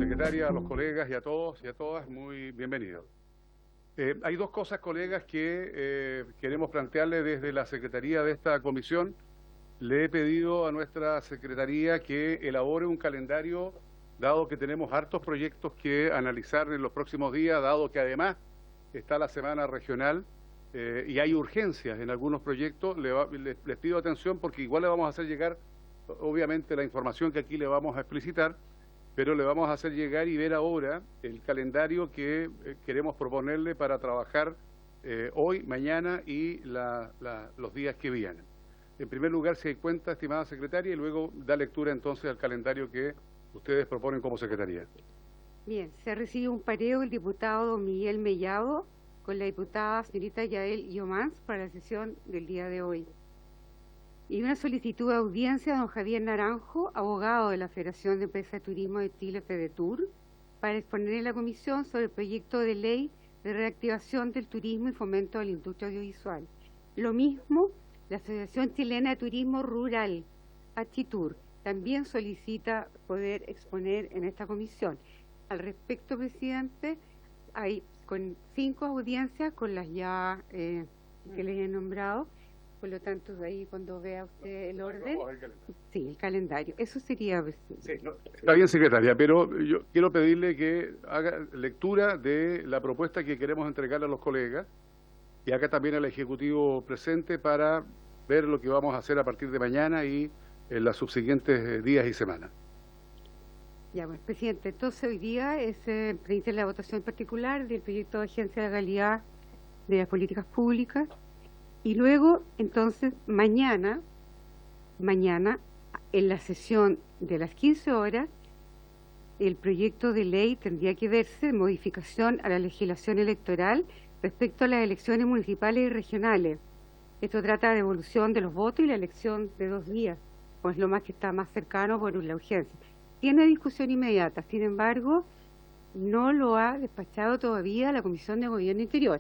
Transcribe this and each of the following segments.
Secretaria, a los colegas y a todos y a todas, muy bienvenidos. Hay dos cosas, colegas, que queremos plantearle desde la Secretaría de esta comisión. Le he pedido a nuestra Secretaría que elabore un calendario, dado que tenemos hartos proyectos que analizar en los próximos días, dado que además está la semana regional y hay urgencias en algunos proyectos. Les pido atención porque igual le vamos a hacer llegar, obviamente, la información que aquí le vamos a explicitar, pero le vamos a hacer llegar y ver ahora el calendario que queremos proponerle para trabajar hoy, mañana y los días que vienen. En primer lugar, si hay cuenta, estimada secretaria, y luego da lectura entonces al calendario que ustedes proponen como secretaría. Bien, se ha recibido un pareo del diputado don Miguel Mellado con la diputada señorita Yael Yomans para la sesión del día de hoy. Y una solicitud de audiencia de don Javier Naranjo, abogado de la Federación de Empresas de Turismo de Chile, FEDETUR, para exponer en la comisión sobre el proyecto de ley de reactivación del turismo y fomento de la industria audiovisual. Lo mismo, la Asociación Chilena de Turismo Rural, ACHITUR, también solicita poder exponer en esta comisión. Al respecto, presidente, hay con 5 audiencias con las ya que les he nombrado. Por lo tanto, ahí cuando vea usted el orden, sí, el calendario. Eso sería, presidente. Sí, no, está bien, secretaria, pero yo quiero pedirle que haga lectura de la propuesta que queremos entregarle a los colegas y acá también al Ejecutivo presente para ver lo que vamos a hacer a partir de mañana y en los subsiguientes días y semanas. Ya, pues, presidente, entonces hoy día es presente la votación particular del proyecto de Agencia de Calidad de las Políticas Públicas. Y luego, entonces, mañana, en la sesión de las 15 horas, el proyecto de ley tendría que verse de modificación a la legislación electoral respecto a las elecciones municipales y regionales. Esto trata de devolución de los votos y la elección de 2 días, pues lo más que está más cercano por la urgencia. Tiene discusión inmediata, sin embargo, no lo ha despachado todavía la Comisión de Gobierno Interior.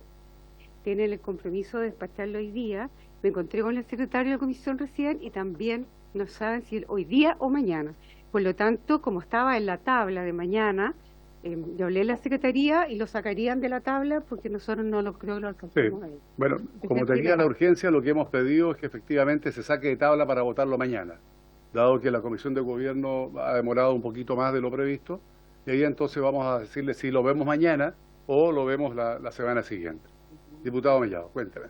Tienen el compromiso de despacharlo hoy día. Me encontré con el secretario de la comisión recién y también no saben si hoy día o mañana. Por lo tanto, como estaba en la tabla de mañana, yo hablé a la secretaría y lo sacarían de la tabla porque nosotros no lo creo que lo alcanzamos ahí. Bueno, como tenía la urgencia, lo que hemos pedido es que efectivamente se saque de tabla para votarlo mañana, dado que la comisión de gobierno ha demorado un poquito más de lo previsto, y ahí entonces vamos a decirle si lo vemos mañana o lo vemos la semana siguiente. Diputado Mellado, cuénteme.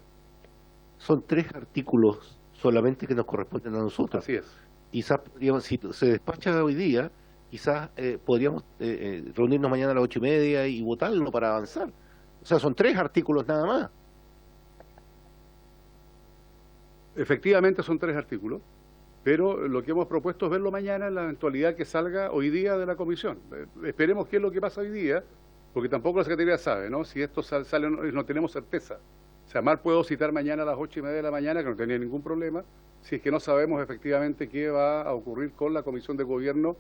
Son 3 artículos solamente que nos corresponden a nosotros. Así es. Quizás, si se despacha hoy día, quizás podríamos reunirnos mañana a las 8:30 y votarlo para avanzar. O sea, son 3 artículos nada más. Efectivamente son 3 artículos, pero lo que hemos propuesto es verlo mañana en la eventualidad que salga hoy día de la comisión. Esperemos qué es lo que pasa hoy día, porque tampoco la Secretaría sabe, ¿no? Si esto sale o no tenemos certeza. O sea, mal puedo citar mañana a las 8:30 de la mañana, que no tenía ningún problema, si es que no sabemos efectivamente qué va a ocurrir con la Comisión de Gobierno,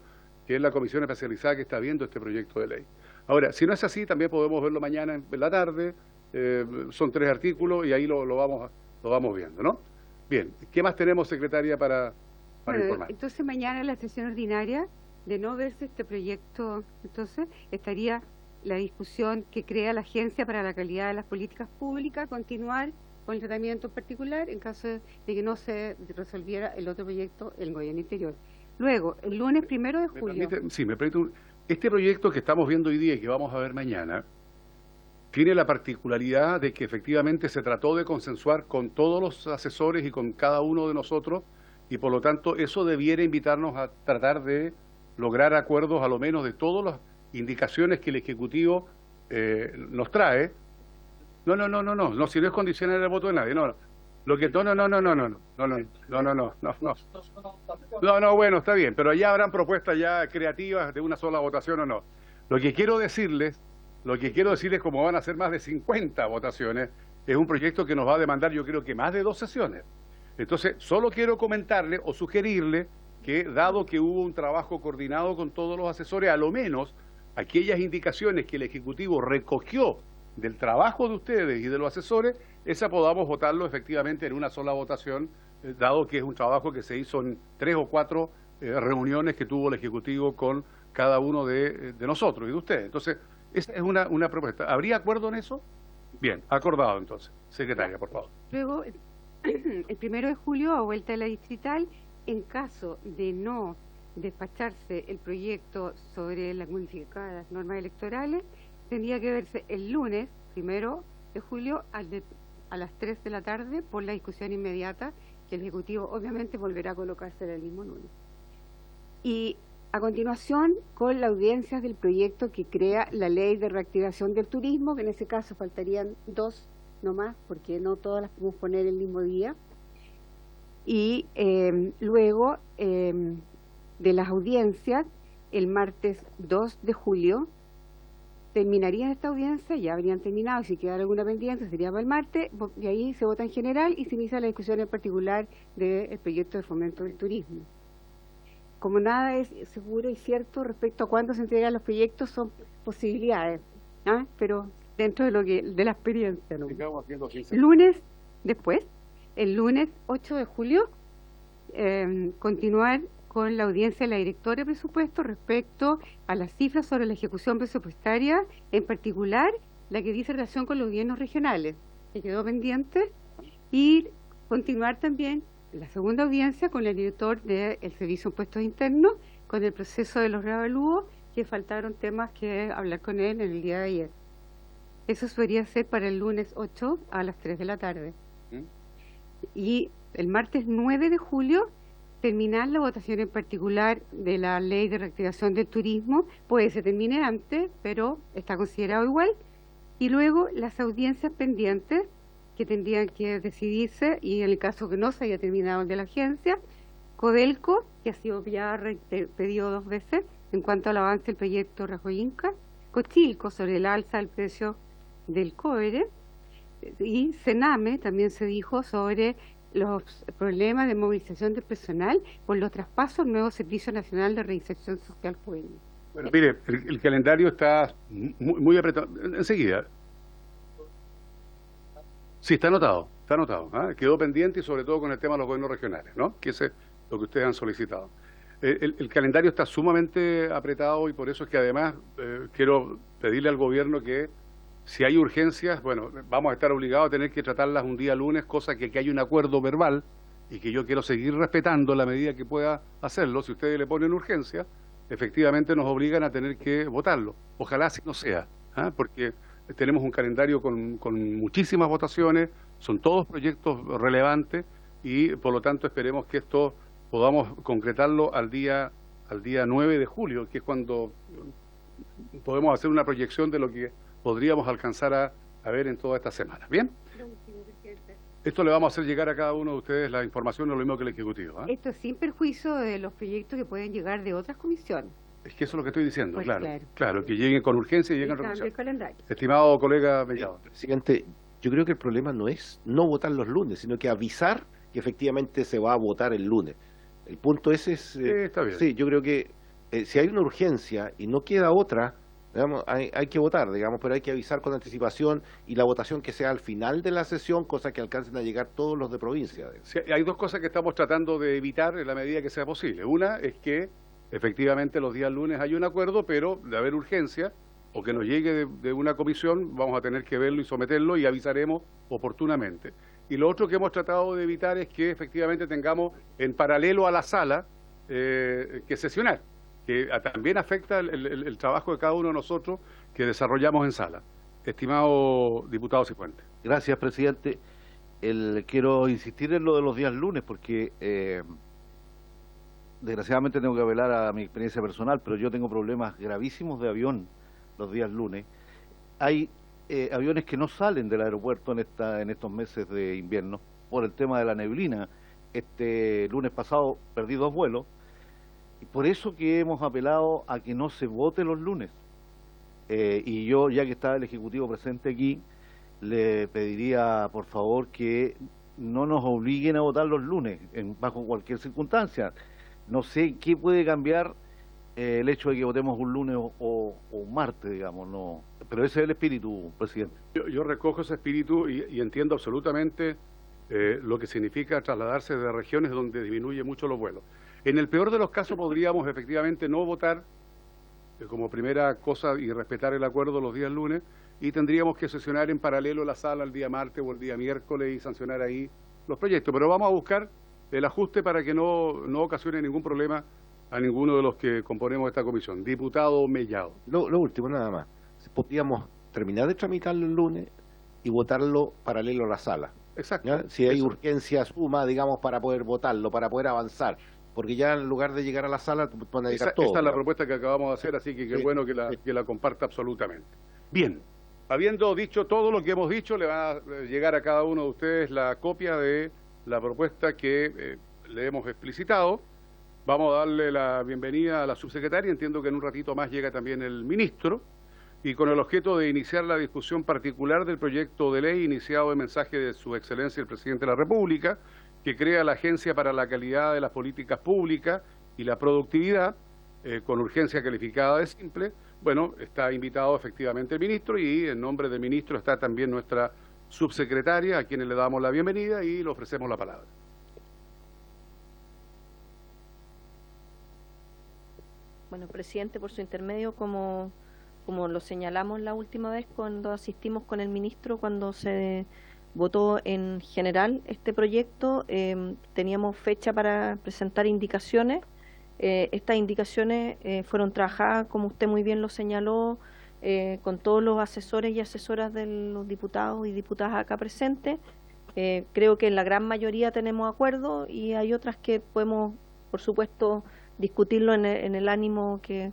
que es la comisión especializada que está viendo este proyecto de ley. Ahora, si no es así, también podemos verlo mañana en la tarde, son 3 artículos y ahí lo vamos viendo, ¿no? Bien, ¿qué más tenemos, secretaria, para informar? Entonces mañana en la sesión ordinaria, de no verse este proyecto, entonces estaría la discusión que crea la Agencia para la Calidad de las Políticas Públicas, continuar con el tratamiento particular en caso de que no se resolviera el otro proyecto en el Gobierno Interior. Luego, el lunes 1 de julio... Me permite, este proyecto que estamos viendo hoy día y que vamos a ver mañana, tiene la particularidad de que efectivamente se trató de consensuar con todos los asesores y con cada uno de nosotros, y por lo tanto eso debiera invitarnos a tratar de lograr acuerdos a lo menos de todos los indicaciones que el Ejecutivo nos trae. No, si no es condicional el voto de nadie, no. Lo que no, bueno, está bien, pero ya habrán propuestas ya creativas de una sola votación o no. Lo que quiero decirles, como van a ser más de 50 votaciones, es un proyecto que nos va a demandar, yo creo que más de 2 sesiones. Entonces, solo quiero comentarle o sugerirle que, dado que hubo un trabajo coordinado con todos los asesores, a lo menos aquellas indicaciones que el Ejecutivo recogió del trabajo de ustedes y de los asesores, esa podamos votarlo efectivamente en una sola votación, dado que es un trabajo que se hizo en 3 o 4 reuniones que tuvo el Ejecutivo con cada uno de nosotros y de ustedes. Entonces, esa es una propuesta. ¿Habría acuerdo en eso? Bien, acordado entonces. Secretaria, por favor. Luego, el 1 de julio, a vuelta de la distrital, en caso de no despacharse el proyecto sobre las modificadas normas electorales, tendría que verse el lunes, 1 de julio, a las 3 de la tarde, por la discusión inmediata, que el Ejecutivo obviamente volverá a colocarse el mismo lunes. Y a continuación, con la audiencia del proyecto que crea la Ley de Reactivación del Turismo, que en ese caso faltarían 2 nomás, porque no todas las podemos poner el mismo día. Y luego de las audiencias, el martes 2 de julio, terminarían esta audiencia, ya habrían terminado, y si quedara alguna pendiente sería para el martes, y ahí se vota en general y se inicia la discusión en particular del proyecto de fomento del turismo. Como nada es seguro y cierto respecto a cuándo se entregan los proyectos, son posibilidades, ¿ah? Pero dentro de la experiencia, ¿no? Lunes, después, el lunes 8 de julio, continuar con la audiencia de la directora de presupuesto respecto a las cifras sobre la ejecución presupuestaria, en particular la que dice relación con los gobiernos regionales, que quedó pendiente, y continuar también la segunda audiencia con el director del Servicio de Impuestos Internos, con el proceso de los reavalúos, que faltaron temas que hablar con él en el día de ayer. Eso debería ser para el lunes 8 a las 3 de la tarde. Y el martes 9 de julio, terminar la votación en particular de la Ley de Reactivación del Turismo. Puede que se termine antes, pero está considerado igual. Y luego las audiencias pendientes, que tendrían que decidirse, y en el caso que no se haya terminado el de la agencia, Codelco, que ha sido ya pedido 2 veces en cuanto al avance del proyecto Rajoy Inca, Cochilco sobre el alza del precio del cobre, y Sename también se dijo sobre los problemas de movilización del personal por los traspasos al nuevo Servicio Nacional de Reinserción Social Juvenil. Bueno, mire, el calendario está muy apretado. Enseguida. Sí, está anotado, ¿ah? Quedó pendiente, y sobre todo con el tema de los gobiernos regionales, ¿no? Que ese es lo que ustedes han solicitado. El calendario está sumamente apretado, y por eso es que además quiero pedirle al gobierno que, si hay urgencias, bueno, vamos a estar obligados a tener que tratarlas un día lunes, cosa que hay un acuerdo verbal y que yo quiero seguir respetando en la medida que pueda hacerlo. Si ustedes le ponen urgencia, efectivamente nos obligan a tener que votarlo. Ojalá así no sea, ¿ah? Porque tenemos un calendario con muchísimas votaciones, son todos proyectos relevantes, y por lo tanto esperemos que esto podamos concretarlo al día 9 de julio, que es cuando podemos hacer una proyección de lo que podríamos alcanzar a ver en toda esta semana. ¿Bien? Esto le vamos a hacer llegar a cada uno de ustedes la información, lo mismo que el Ejecutivo, ¿eh? Esto sin perjuicio de los proyectos que pueden llegar de otras comisiones. Es que eso es lo que estoy diciendo, Pues claro, que lleguen con urgencia y lleguen con el calendario. Estimado colega Mellado. Presidente, yo creo que el problema no es no votar los lunes, sino que avisar que efectivamente se va a votar el lunes. El punto ese es... está bien. Sí, yo creo que si hay una urgencia y no queda otra, digamos, hay que votar, digamos, pero hay que avisar con anticipación, y la votación que sea al final de la sesión, cosa que alcancen a llegar todos los de provincia. Sí, hay 2 cosas que estamos tratando de evitar en la medida que sea posible. Una es que efectivamente los días lunes hay un acuerdo, pero de haber urgencia o que nos llegue de una comisión, vamos a tener que verlo y someterlo, y avisaremos oportunamente. Y lo otro que hemos tratado de evitar es que efectivamente tengamos en paralelo a la sala que sesionar, que también afecta el trabajo de cada uno de nosotros que desarrollamos en sala. Estimado diputado Cifuentes. Gracias, presidente. Quiero insistir en lo de los días lunes, porque desgraciadamente tengo que apelar a mi experiencia personal, pero yo tengo problemas gravísimos de avión los días lunes. Hay aviones que no salen del aeropuerto en estos meses de invierno por el tema de la neblina. Este lunes pasado perdí 2 vuelos, y por eso que hemos apelado a que no se vote los lunes. Y yo, ya que está el Ejecutivo presente aquí, le pediría por favor que no nos obliguen a votar los lunes bajo cualquier circunstancia. No sé qué puede cambiar el hecho de que votemos un lunes o un martes, digamos, no. Pero ese es el espíritu, presidente. Yo recojo ese espíritu y entiendo absolutamente lo que significa trasladarse de regiones donde disminuye mucho los vuelos. En el peor de los casos podríamos efectivamente no votar como primera cosa, y respetar el acuerdo los días lunes, y tendríamos que sesionar en paralelo la sala el día martes o el día miércoles y sancionar ahí los proyectos. Pero vamos a buscar el ajuste para que no ocasione ningún problema a ninguno de los que componemos esta comisión. Diputado Mellado. Lo último, nada más. Podríamos terminar de tramitarlo el lunes y votarlo paralelo a la sala. Exacto. ¿Ya? Si hay Eso. urgencia suma, digamos, para poder votarlo, para poder avanzar. Porque ya en lugar de llegar a la sala, van a llegar todos. Esta es la propuesta que acabamos de hacer, así que qué Sí, bueno que la comparta absolutamente. Bien, habiendo dicho todo lo que hemos dicho, le va a llegar a cada uno de ustedes la copia de la propuesta que le hemos explicitado. Vamos a darle la bienvenida a la subsecretaria, entiendo que en un ratito más llega también el ministro, y con el objeto de iniciar la discusión particular del proyecto de ley iniciado en mensaje de Su Excelencia el Presidente de la República, que crea la Agencia para la Calidad de las Políticas Públicas y la Productividad, con urgencia calificada de simple. Bueno, está invitado efectivamente el ministro y en nombre del ministro está también nuestra subsecretaria, a quienes le damos la bienvenida y le ofrecemos la palabra. Bueno, presidente, por su intermedio, como lo señalamos la última vez cuando asistimos con el ministro, cuando se votó en general este proyecto, teníamos fecha para presentar indicaciones. Estas indicaciones fueron trabajadas, como usted muy bien lo señaló, con todos los asesores y asesoras de los diputados y diputadas acá presentes. Creo que en la gran mayoría tenemos acuerdo y hay otras que podemos, por supuesto, discutirlo en el ánimo que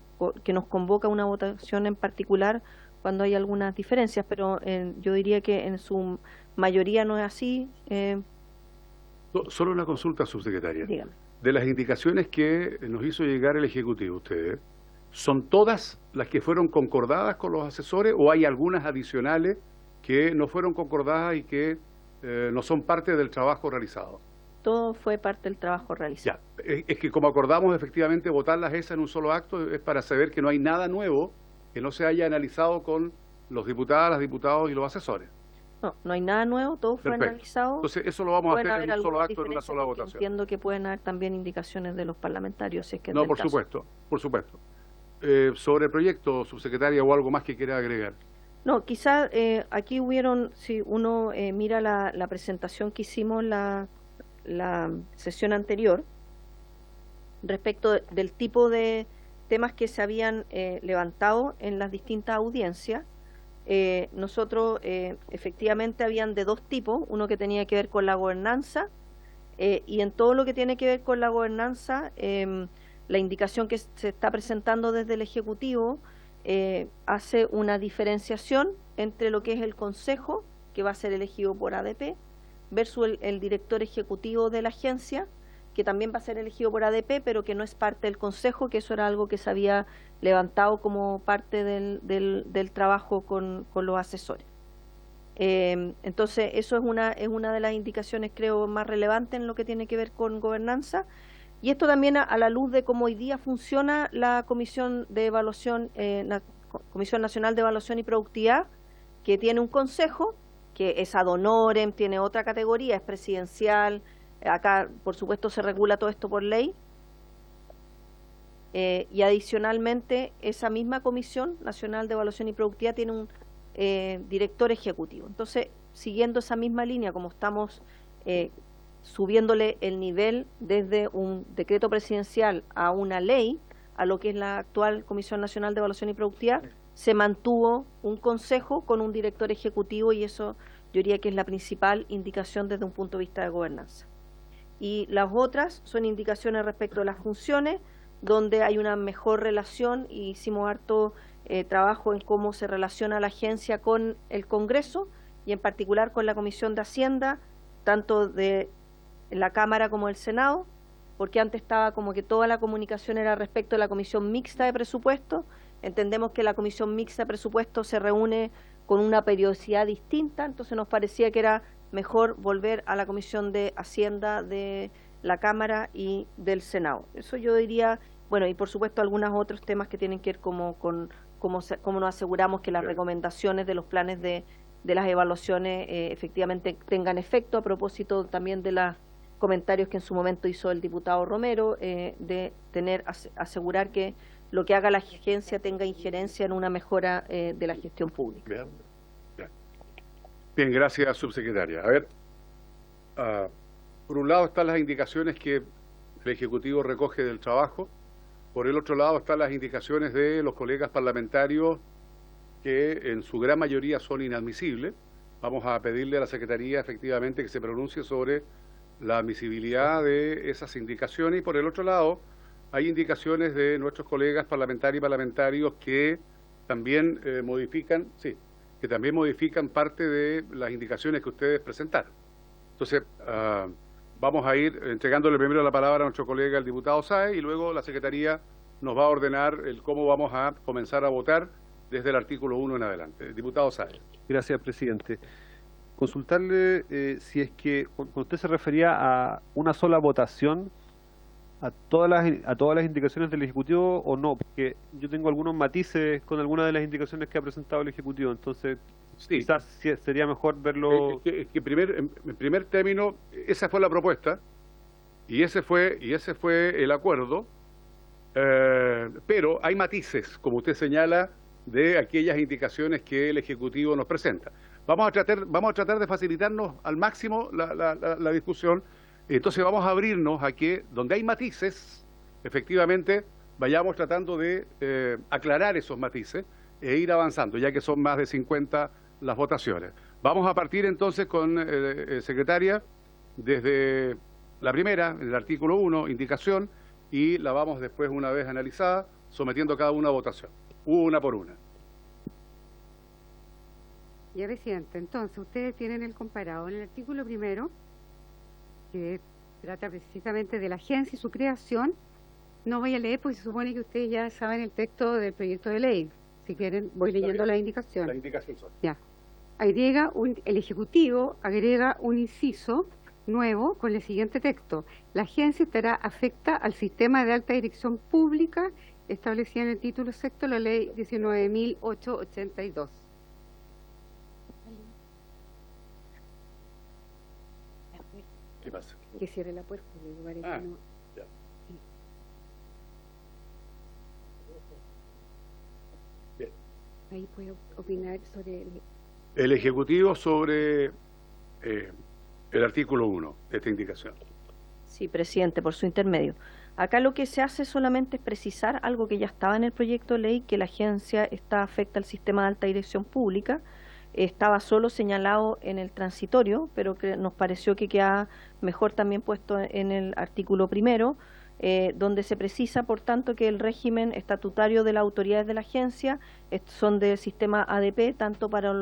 nos convoca una votación en particular cuando hay algunas diferencias, pero yo diría que en su mayoría no es así. Solo una consulta, subsecretaria. Dígame. De las indicaciones que nos hizo llegar el Ejecutivo, ustedes, ¿son todas las que fueron concordadas con los asesores o hay algunas adicionales que no fueron concordadas y que no son parte del trabajo realizado? Todo fue parte del trabajo realizado. Ya, es que como acordamos efectivamente votarlas esas en un solo acto, es para saber que no hay nada nuevo que no se haya analizado con los diputadas, los diputados y los asesores. No hay nada nuevo, todo fue Perfecto. analizado. Entonces eso lo vamos a Pueden hacer haber en un solo algunas acto, en una sola diferencias, porque votación. entiendo que pueden haber también indicaciones de los parlamentarios, si es que es No, del por caso. supuesto, por supuesto. Sobre el proyecto, subsecretaria, o algo más que quiera agregar. No, quizás aquí hubieron, si uno mira la presentación que hicimos la sesión anterior, respecto del tipo de temas que se habían levantado en las distintas audiencias, nosotros efectivamente habían de dos tipos, uno que tenía que ver con la gobernanza, y en todo lo que tiene que ver con la gobernanza, la indicación que se está presentando desde el Ejecutivo hace una diferenciación entre lo que es el Consejo, que va a ser elegido por ADP, versus el director ejecutivo de la agencia, que también va a ser elegido por ADP, pero que no es parte del Consejo, que eso era algo que se había levantado como parte del trabajo con los asesores. Entonces, eso es una de las indicaciones, creo, más relevantes en lo que tiene que ver con gobernanza. Y esto también a la luz de cómo hoy día funciona la Comisión de Evaluación, la Comisión Nacional de Evaluación y Productividad, que tiene un consejo, que es ad honorem, tiene otra categoría, es presidencial. Acá, por supuesto, se regula todo esto por ley. Y adicionalmente, esa misma Comisión Nacional de Evaluación y Productividad tiene un director ejecutivo. Entonces, siguiendo esa misma línea, como estamos subiéndole el nivel desde un decreto presidencial a una ley, a lo que es la actual Comisión Nacional de Evaluación y Productividad, se mantuvo un consejo con un director ejecutivo y eso yo diría que es la principal indicación desde un punto de vista de gobernanza. Y las otras son indicaciones respecto a las funciones, donde hay una mejor relación y hicimos harto trabajo en cómo se relaciona la agencia con el Congreso y en particular con la Comisión de Hacienda, tanto de la Cámara como del Senado, porque antes estaba como que toda la comunicación era respecto a la Comisión Mixta de Presupuesto. Entendemos que la Comisión Mixta de Presupuesto se reúne con una periodicidad distinta, entonces nos parecía que era mejor volver a la Comisión de Hacienda de la Cámara y del Senado. Eso yo diría, bueno, y por supuesto algunos otros temas que tienen que ver con cómo nos aseguramos que las recomendaciones de los planes de las evaluaciones efectivamente tengan efecto, a propósito también de los comentarios que en su momento hizo el diputado Romero, de asegurar que lo que haga la agencia tenga injerencia en una mejora de la gestión pública. Bien, bien. Bien, gracias, subsecretaria. A ver, por un lado están las indicaciones que el Ejecutivo recoge del trabajo, por el otro lado están las indicaciones de los colegas parlamentarios que en su gran mayoría son inadmisibles. Vamos a pedirle a la Secretaría efectivamente que se pronuncie sobre la admisibilidad de esas indicaciones, y por el otro lado hay indicaciones de nuestros colegas parlamentarios y parlamentarios que también modifican parte de las indicaciones que ustedes presentaron. Entonces, vamos a ir entregándole primero la palabra a nuestro colega, el diputado Sáez, y luego la Secretaría nos va a ordenar el cómo vamos a comenzar a votar desde el artículo 1 en adelante. Diputado Sáez. Gracias, presidente. Consultarle si es que cuando usted se refería a una sola votación a todas las indicaciones del Ejecutivo o no, porque yo tengo algunos matices con algunas de las indicaciones que ha presentado el Ejecutivo, entonces Sí. quizás sería mejor verlo. En primer término, esa fue la propuesta y ese fue el acuerdo, pero hay matices, como usted señala, de aquellas indicaciones que el Ejecutivo nos presenta. Vamos a tratar de facilitarnos al máximo la discusión. Entonces vamos a abrirnos a que, donde hay matices, efectivamente, vayamos tratando de aclarar esos matices e ir avanzando, ya que son más de 50 las votaciones. Vamos a partir entonces con, secretaria, desde la primera, en el artículo 1, indicación, y la vamos después, una vez analizada, sometiendo cada una a votación, una por una. Ya, presidente, entonces ustedes tienen el comparado en el artículo primero, que trata precisamente de la agencia y su creación. No voy a leer porque se supone que ustedes ya saben el texto del proyecto de ley. Si quieren, voy leyendo las indicaciones. La indicación son. Ya. El Ejecutivo agrega un inciso nuevo con el siguiente texto. La agencia estará afecta al sistema de alta dirección pública establecida en el título sexto de la ley 19.882. ¿Qué pasa? Que cierre la puerta. Me parece Ah, no. ya. Bien. Ahí puedo opinar sobre El Ejecutivo sobre el artículo 1 de esta indicación. Sí, presidente, por su intermedio. Acá lo que se hace solamente es precisar algo que ya estaba en el proyecto de ley, que la agencia está afecta al sistema de alta dirección pública. Estaba solo señalado en el transitorio, pero que nos pareció que queda mejor también puesto en el artículo primero, donde se precisa, por tanto, que el régimen estatutario de las autoridades de la agencia son del sistema ADP, tanto para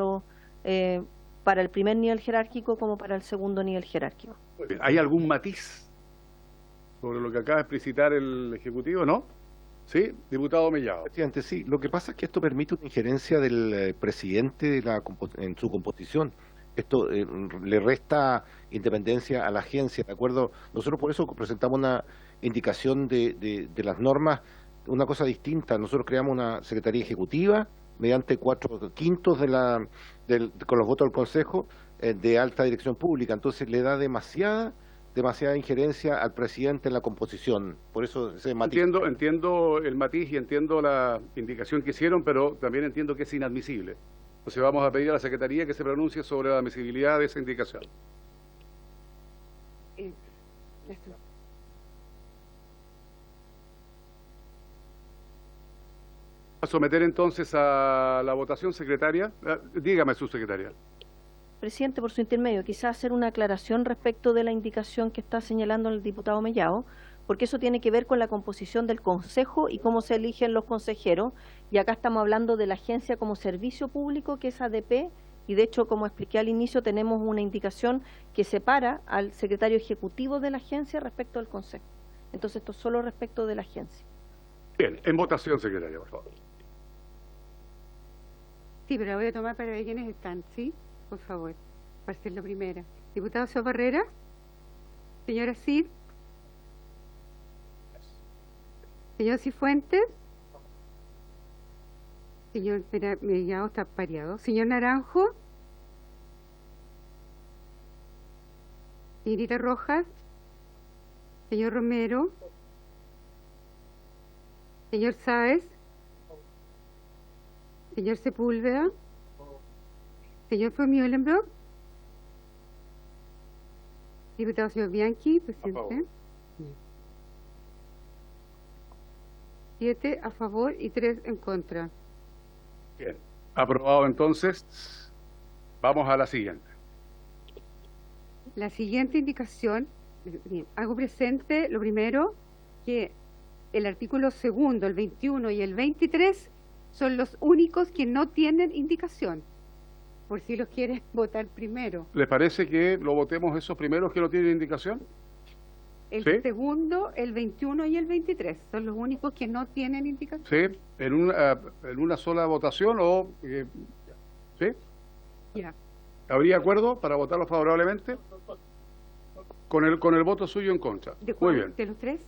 para el primer nivel jerárquico como para el segundo nivel jerárquico. Muy bien. ¿Hay algún matiz sobre lo que acaba de explicitar el Ejecutivo? ¿No? ¿Sí? Diputado Mellado. Presidente, sí. Lo que pasa es que esto permite una injerencia del presidente en su composición. Esto le resta independencia a la agencia, ¿de acuerdo? Nosotros por eso presentamos una indicación de las normas, una cosa distinta. Nosotros creamos una secretaría ejecutiva mediante 4/5 con los votos del Consejo de alta dirección pública. Entonces le da demasiada injerencia al presidente en la composición. Por eso ese matiz. Entiendo el matiz y entiendo la indicación que hicieron, pero también entiendo que es inadmisible. Entonces vamos a pedir a la Secretaría que se pronuncie sobre la admisibilidad de esa indicación. A someter entonces a la votación, secretaria. Dígame, subsecretaria. Presidente, por su intermedio, quizás hacer una aclaración respecto de la indicación que está señalando el diputado Mellado, porque eso tiene que ver con la composición del Consejo y cómo se eligen los consejeros, y acá estamos hablando de la agencia como servicio público, que es ADP, y de hecho, como expliqué al inicio, tenemos una indicación que separa al secretario ejecutivo de la agencia respecto al Consejo. Entonces, esto es solo respecto de la agencia. Bien, en votación, secretaria, por favor. Sí, pero la voy a tomar para ver quiénes están, ¿sí? Por favor, para ser la primera. Diputado Soa Barrera, señora Cid, señor Cifuentes, señor Mellado está pareado, señor Naranjo, señorita Rojas, señor Romero, Señor Sáez. Señor Sepúlveda. Señor von Mühlenbrock. Diputado señor Bianchi, presidente. 7 a favor y 3 en contra. Bien. Aprobado entonces. Vamos a la siguiente. La siguiente indicación, hago presente, lo primero, que el artículo segundo, el 21 y el 23 son los únicos que no tienen indicación, por si los quieren votar primero. ¿Les parece que lo votemos esos primeros que no tienen indicación? El ¿Sí? segundo, el 21 y el 23 son los únicos que no tienen indicación. ¿Sí? ¿En una sola votación o...? ¿Sí? Ya. ¿Habría acuerdo para votarlo favorablemente? Con el voto suyo en contra. ¿De Muy cuál? bien. ¿De los tres?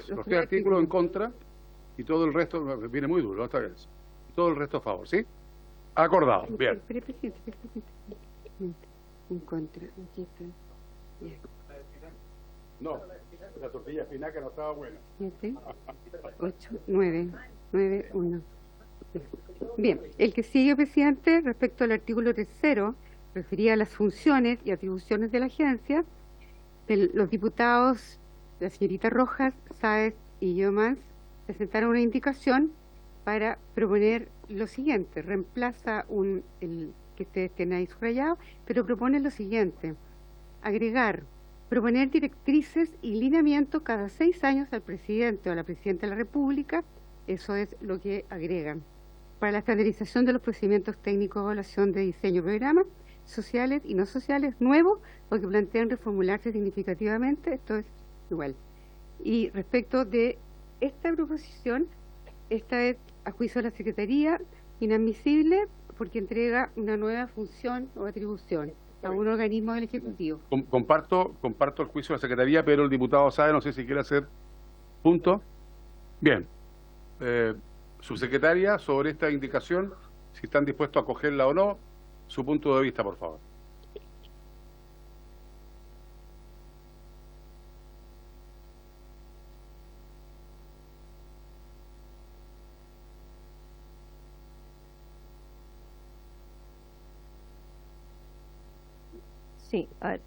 Los tres artículos en contra y todo el resto, viene muy duro, está bien. Todo el resto a favor, ¿sí? Acordado, bien. Espere, presidente. En contra. Aquí está. Bien. No, la tortilla espinaca no estaba buena. 7, 8, 9, 9, 1. Bien, el que sigue, presidente, respecto al artículo tercero, refería a las funciones y atribuciones de la agencia. Los diputados, la señorita Rojas, Sáez y yo más, presentaron una indicación para proponer lo siguiente. Reemplaza el que ustedes tienen ahí subrayado, pero propone lo siguiente: agregar, proponer directrices y lineamientos cada 6 años al presidente o a la presidenta de la República. Eso es lo que agregan. Para la estandarización de los procedimientos técnicos de evaluación de diseño de programas sociales y no sociales nuevos o que plantean reformularse significativamente, esto es igual. Y respecto de esta proposición, esta es, a juicio de la Secretaría, inadmisible porque entrega una nueva función o atribución a un organismo del Ejecutivo. Comparto el juicio de la Secretaría, pero el diputado sabe, no sé si quiere hacer punto. Bien. Subsecretaria, sobre esta indicación, si están dispuestos a acogerla o no, su punto de vista, por favor. Sí, a ver,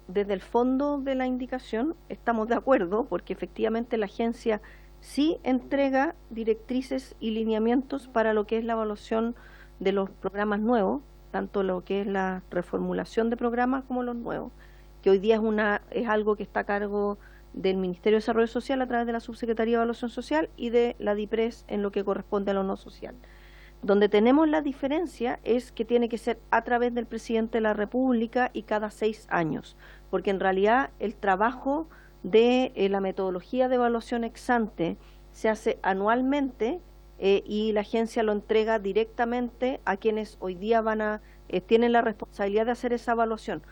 desde el fondo de la indicación estamos de acuerdo porque efectivamente la agencia sí entrega directrices y lineamientos para lo que es la evaluación de los programas nuevos, tanto lo que es la reformulación de programas como los nuevos, que hoy día es algo que está a cargo del Ministerio de Desarrollo Social a través de la Subsecretaría de Evaluación Social y de la DIPRES en lo que corresponde a lo no social. Donde tenemos la diferencia es que tiene que ser a través del presidente de la República y cada 6 años, porque en realidad el trabajo de la metodología de evaluación ex ante se hace anualmente y la agencia lo entrega directamente a quienes hoy día tienen la responsabilidad de hacer esa evaluación,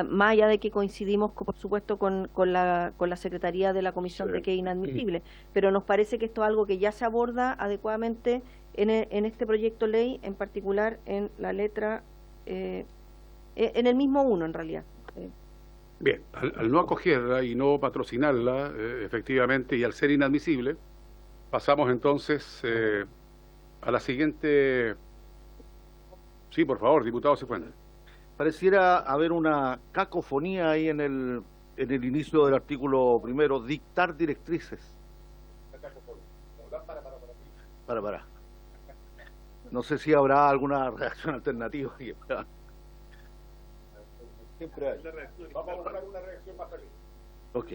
más allá de que coincidimos, por supuesto, con la Secretaría de la Comisión de que es inadmisible, pero nos parece que esto es algo que ya se aborda adecuadamente en este proyecto de ley, en particular en la letra, en el mismo 1 en realidad. Bien, al no acogerla y no patrocinarla, efectivamente, y al ser inadmisible, pasamos entonces a la siguiente. Sí, por favor, diputado Cifuentes. Pareciera haber una cacofonía ahí en el inicio del artículo primero, dictar directrices. Para. No sé si habrá alguna reacción alternativa. Siempre hay. Vamos a buscar una reacción más feliz. Ok.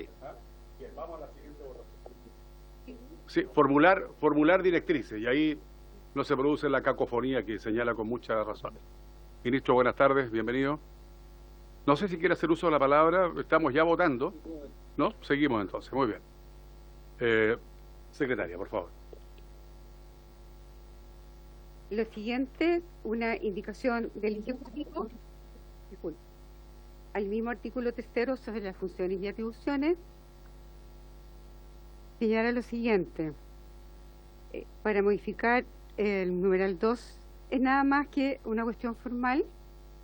Bien, vamos a la siguiente votación. Sí, formular directrices, y ahí no se produce la cacofonía que señala con muchas razones. Ministro, buenas tardes, bienvenido. No sé si quiere hacer uso de la palabra, estamos ya votando, ¿no? Seguimos entonces, muy bien. Secretaria, por favor. Lo siguiente, una indicación del Ejecutivo, al mismo artículo tercero sobre las funciones y atribuciones, señala lo siguiente: para modificar el numeral 2, es nada más que una cuestión formal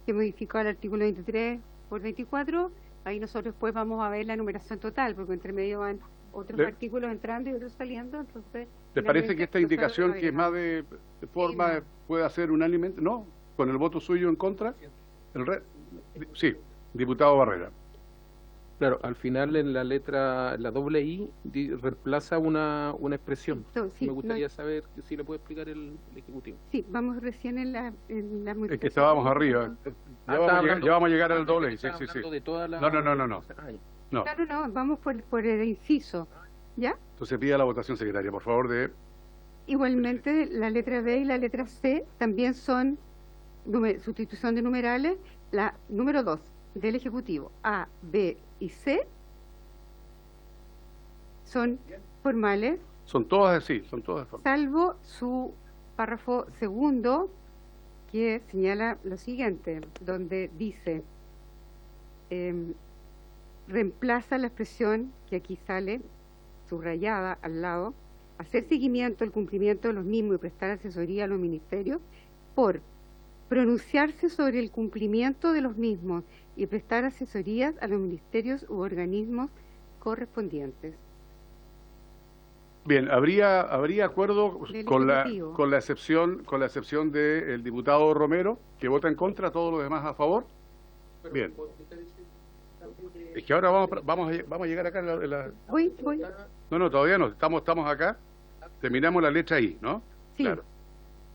que modificó el artículo 23 por 24. Ahí nosotros después vamos a ver la numeración total, porque entre medio van otros Le- artículos entrando y otros saliendo, entonces... ¿Les parece que finalmente esta nosotros indicación, lo que es más agregamos. de forma, Sí, puede ser unánimemente? No, con el voto suyo en contra. Sí, diputado Barrera. Claro, al final en la letra, la doble I, reemplaza una expresión. Sí, Me gustaría saber si le puede explicar el Ejecutivo. Sí, vamos recién en la Es modificación. que estábamos arriba. Ya vamos a llegar al doble I, sí, Estaba sí, sí. hablando de toda la... No. Ah, ya. No. Claro, no, vamos por el inciso, ¿ya? Entonces pida la votación, secretaria, por favor, de... Igualmente, la letra B y la letra C también son sustitución de numerales. La número 2 del Ejecutivo, A, B y C, son formales, Son todas así, son todas de forma. salvo su párrafo segundo, que señala lo siguiente, donde dice, reemplaza la expresión que aquí sale, subrayada al lado, hacer seguimiento al cumplimiento de los mismos y prestar asesoría a los ministerios, por pronunciarse sobre el cumplimiento de los mismos y prestar asesorías a los ministerios u organismos correspondientes. Bien, habría acuerdo Del con Ejecutivo. la excepción del diputado Romero, que vota en contra, todos los demás a favor. Bien. Es que ahora vamos a llegar acá en la... Voy. No, todavía no, estamos acá, terminamos la letra I, ¿no? Sí. Claro.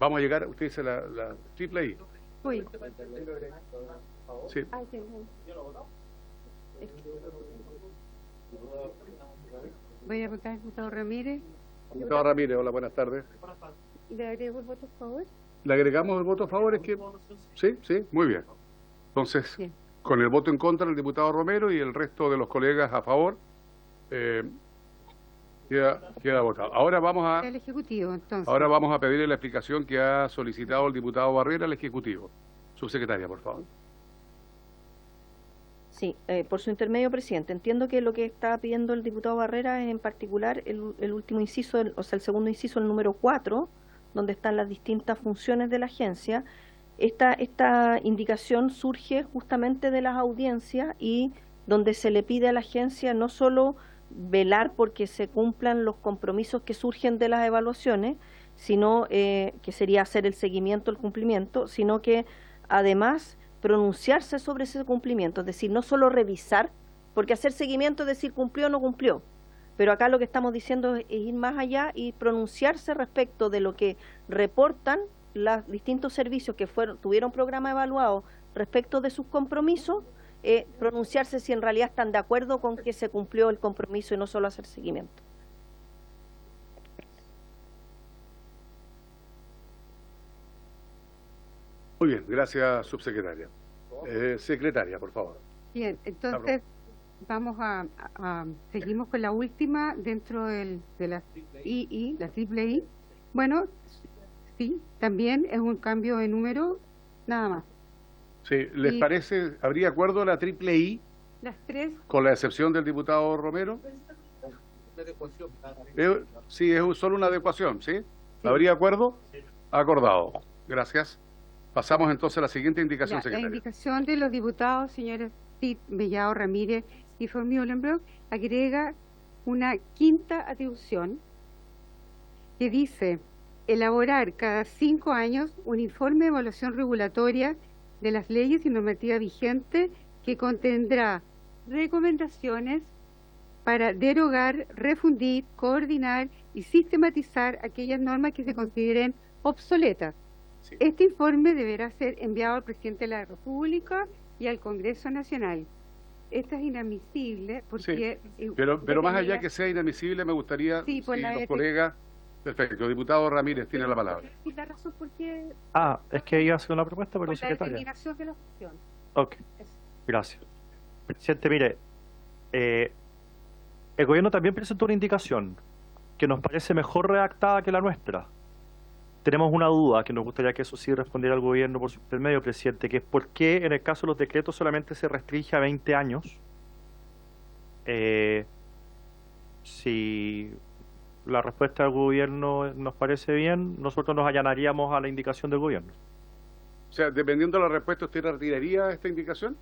Vamos a llegar, usted dice la triple I. Voy. Sí. Voy a votar al diputado Ramírez. Diputado Ramírez, hola, buenas tardes. ¿Le agrego el voto a favor? ¿Le agregamos el voto a favor? Es que... Sí, muy bien. Entonces, Bien. con el voto en contra del diputado Romero y el resto de los colegas a favor, queda votado. Ahora vamos El Ejecutivo, entonces. a pedirle la explicación que ha solicitado el diputado Barrera al Ejecutivo. Subsecretaria, por favor. Sí, por su intermedio, presidente. Entiendo que lo que está pidiendo el diputado Barrera es en particular el último inciso, el segundo inciso, el número 4, donde están las distintas funciones de la agencia. Esta indicación surge justamente de las audiencias y donde se le pide a la agencia no solo velar porque se cumplan los compromisos que surgen de las evaluaciones, sino que sería hacer el seguimiento, el cumplimiento, sino que además pronunciarse sobre ese cumplimiento, es decir, no solo revisar, porque hacer seguimiento es decir cumplió o no cumplió, pero acá lo que estamos diciendo es ir más allá y pronunciarse respecto de lo que reportan los distintos servicios que tuvieron programa evaluado respecto de sus compromisos, pronunciarse si en realidad están de acuerdo con que se cumplió el compromiso y no solo hacer seguimiento. Muy bien, gracias, subsecretaria. Secretaria, por favor. Bien, entonces vamos seguimos con la última dentro de la II, la triple I. Bueno, sí, también es un cambio de número, nada más. Sí, ¿les Y- parece, habría acuerdo a la triple I, Las tres, con la excepción del diputado Romero? Sí, es solo una adecuación, ¿sí? ¿Habría acuerdo? Acordado. Gracias. Pasamos entonces a la siguiente indicación, la secretaria. indicación de los diputados, señores Cid, Mellado, Ramírez y von Mühlenbrock, agrega una quinta atribución que dice elaborar cada 5 años un informe de evaluación regulatoria de las leyes y normativa vigente que contendrá recomendaciones para derogar, refundir, coordinar y sistematizar aquellas normas que se consideren obsoletas. Sí. Este informe deberá ser enviado al presidente de la República y al Congreso Nacional. Esto es inadmisible porque... Pero más allá que sea inadmisible, me gustaría Sí, por si la los ética. colegas... Perfecto, diputado Ramírez tiene la palabra. ¿Y la razón por qué? Es que iba a hacer una propuesta, pero Por la secretaria. determinación de la opción. Ok, gracias. Presidente, mire, el gobierno también presentó una indicación que nos parece mejor redactada que la nuestra. Tenemos una duda que nos gustaría que eso sí respondiera al gobierno por su intermedio, presidente, que es por qué en el caso de los decretos solamente se restringe a 20 años. Si la respuesta del gobierno nos parece bien, nosotros nos allanaríamos a la indicación del gobierno. O sea, dependiendo de la respuesta, ¿usted retiraría esta indicación?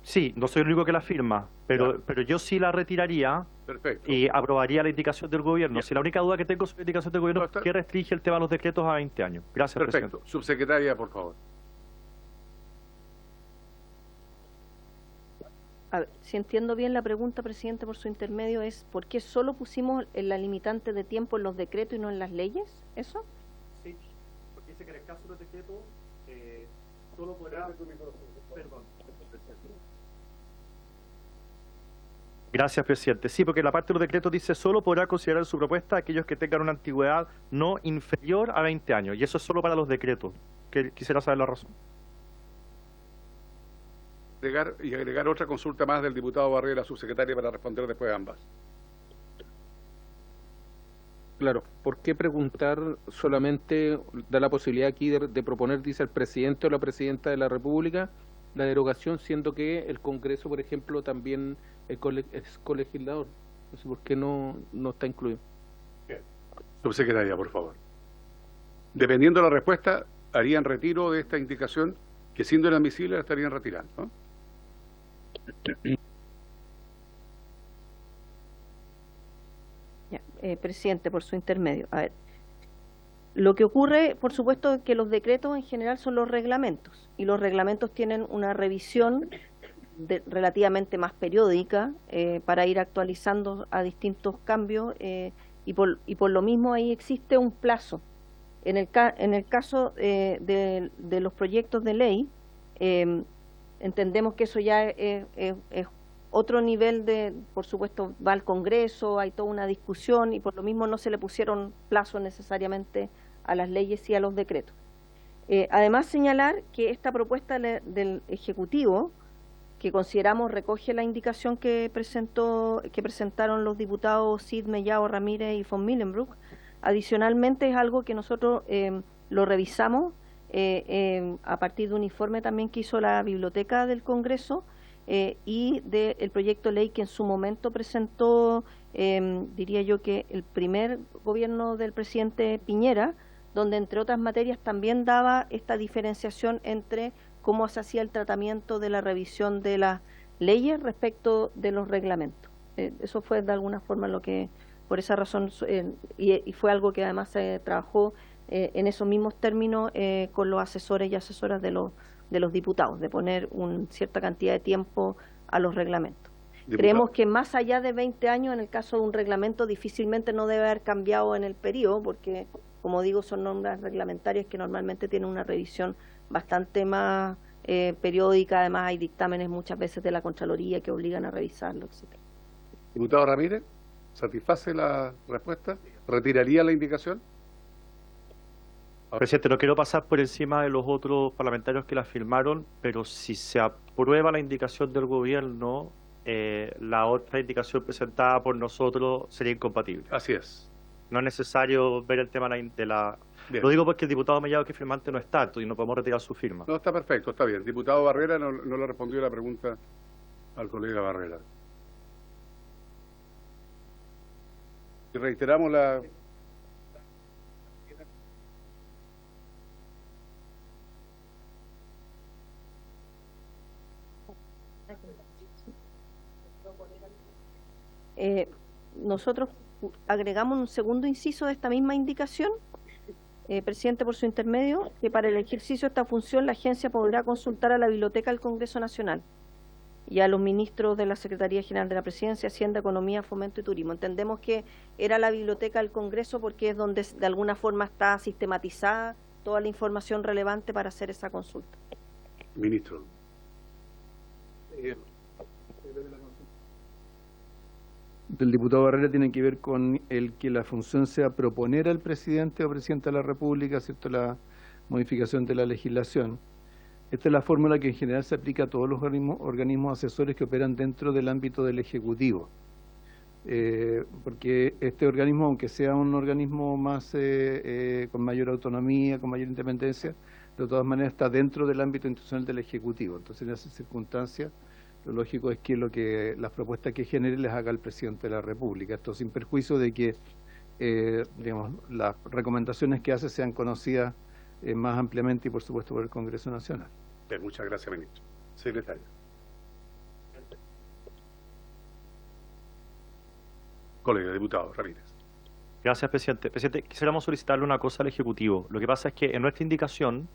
Sí, no soy el único que la firma, pero yo sí la retiraría Perfecto. y aprobaría la indicación del gobierno. Bien. Si la única duda que tengo sobre la indicación del gobierno No, es está- que restringe el tema de los decretos a 20 años. Gracias, Perfecto. presidente. Subsecretaria, por favor. A ver, si entiendo bien la pregunta, presidente, por su intermedio, es ¿por qué solo pusimos la limitante de tiempo en los decretos y no en las leyes? ¿Eso? Sí, porque dice que en el caso de los decretos solo podrá... Perdón. Gracias, presidente. Sí, porque la parte de los decretos dice solo podrá considerar su propuesta aquellos que tengan una antigüedad no inferior a 20 años. Y eso es solo para los decretos. Que quisiera saber la razón. Agregar otra consulta más del diputado Barrera, subsecretaria, para responder después a ambas. Claro, ¿por qué preguntar solamente, da la posibilidad aquí de proponer, dice el presidente o la presidenta de la República, la derogación, siendo que el Congreso, por ejemplo, también es colegislador? No sé por qué no está incluido. Subsecretaria, por favor. Dependiendo de la respuesta, harían retiro de esta indicación, que siendo inadmisible la estarían retirando, ¿no? Ya, presidente, por su intermedio. A ver, lo que ocurre, por supuesto, es que los decretos en general son los reglamentos, y los reglamentos tienen una revisión relativamente más periódica para ir actualizando a distintos cambios, y por lo mismo ahí existe un plazo. En el caso de los proyectos de ley, entendemos que eso ya es otro nivel por supuesto, va al Congreso, hay toda una discusión, y por lo mismo no se le pusieron plazos necesariamente a las leyes y a los decretos. Además, señalar que esta propuesta del Ejecutivo, que consideramos recoge la indicación que presentaron los diputados Cid, Mellado, Ramírez y von Millenbroek, adicionalmente es algo que nosotros lo revisamos a partir de un informe también que hizo la Biblioteca del Congreso, y del proyecto de ley que en su momento presentó, diría yo que el primer gobierno del presidente Piñera, donde entre otras materias también daba esta diferenciación entre cómo se hacía el tratamiento de la revisión de las leyes respecto de los reglamentos. Eso fue de alguna forma lo que, por esa razón, y fue algo que además se trabajó en esos mismos términos con los asesores y asesoras de los diputados, de poner cierta cantidad de tiempo a los reglamentos. Creemos que más allá de 20 años, en el caso de un reglamento, difícilmente no debe haber cambiado en el periodo, porque, como digo, son normas reglamentarias que normalmente tienen una revisión bastante más periódica. Además, hay dictámenes muchas veces de la Contraloría que obligan a revisarlo, etc. Diputado Ramírez, ¿satisface la respuesta? ¿Retiraría la indicación? Presidente, no quiero pasar por encima de los otros parlamentarios que la firmaron, pero si se aprueba la indicación del gobierno, la otra indicación presentada por nosotros sería incompatible. Así es. No es necesario ver el tema de la... Bien. Lo digo porque el diputado Mellado, que es firmante, no está, y no podemos retirar su firma. No, está perfecto, está bien. Diputado Barrera no le respondió la pregunta al colega Barrera. Y reiteramos la... Nosotros agregamos un segundo inciso de esta misma indicación, presidente, por su intermedio, que para el ejercicio de esta función la agencia podrá consultar a la Biblioteca del Congreso Nacional y a los ministros de la Secretaría General de la Presidencia, Hacienda, Economía, Fomento y Turismo. Entendemos que era la Biblioteca del Congreso porque es donde de alguna forma está sistematizada toda la información relevante para hacer esa consulta. Ministro. Del diputado Barrera tiene que ver con el que la función sea proponer al presidente o presidenta de la República, ¿cierto?, la modificación de la legislación. Esta es la fórmula que en general se aplica a todos los organismos asesores que operan dentro del ámbito del Ejecutivo. Porque este organismo, aunque sea un organismo más con mayor autonomía, con mayor independencia, de todas maneras está dentro del ámbito institucional del Ejecutivo. Entonces, en esas circunstancias, lo lógico es que las propuestas que genere les haga el presidente de la República. Esto sin perjuicio de que digamos, las recomendaciones que hace sean conocidas más ampliamente y, por supuesto, por el Congreso Nacional. Bien, muchas gracias, ministro. Secretario. colega diputado Ramírez. Gracias, presidente. Presidente, quisiéramos solicitarle una cosa al Ejecutivo. Lo que pasa es que en nuestra indicación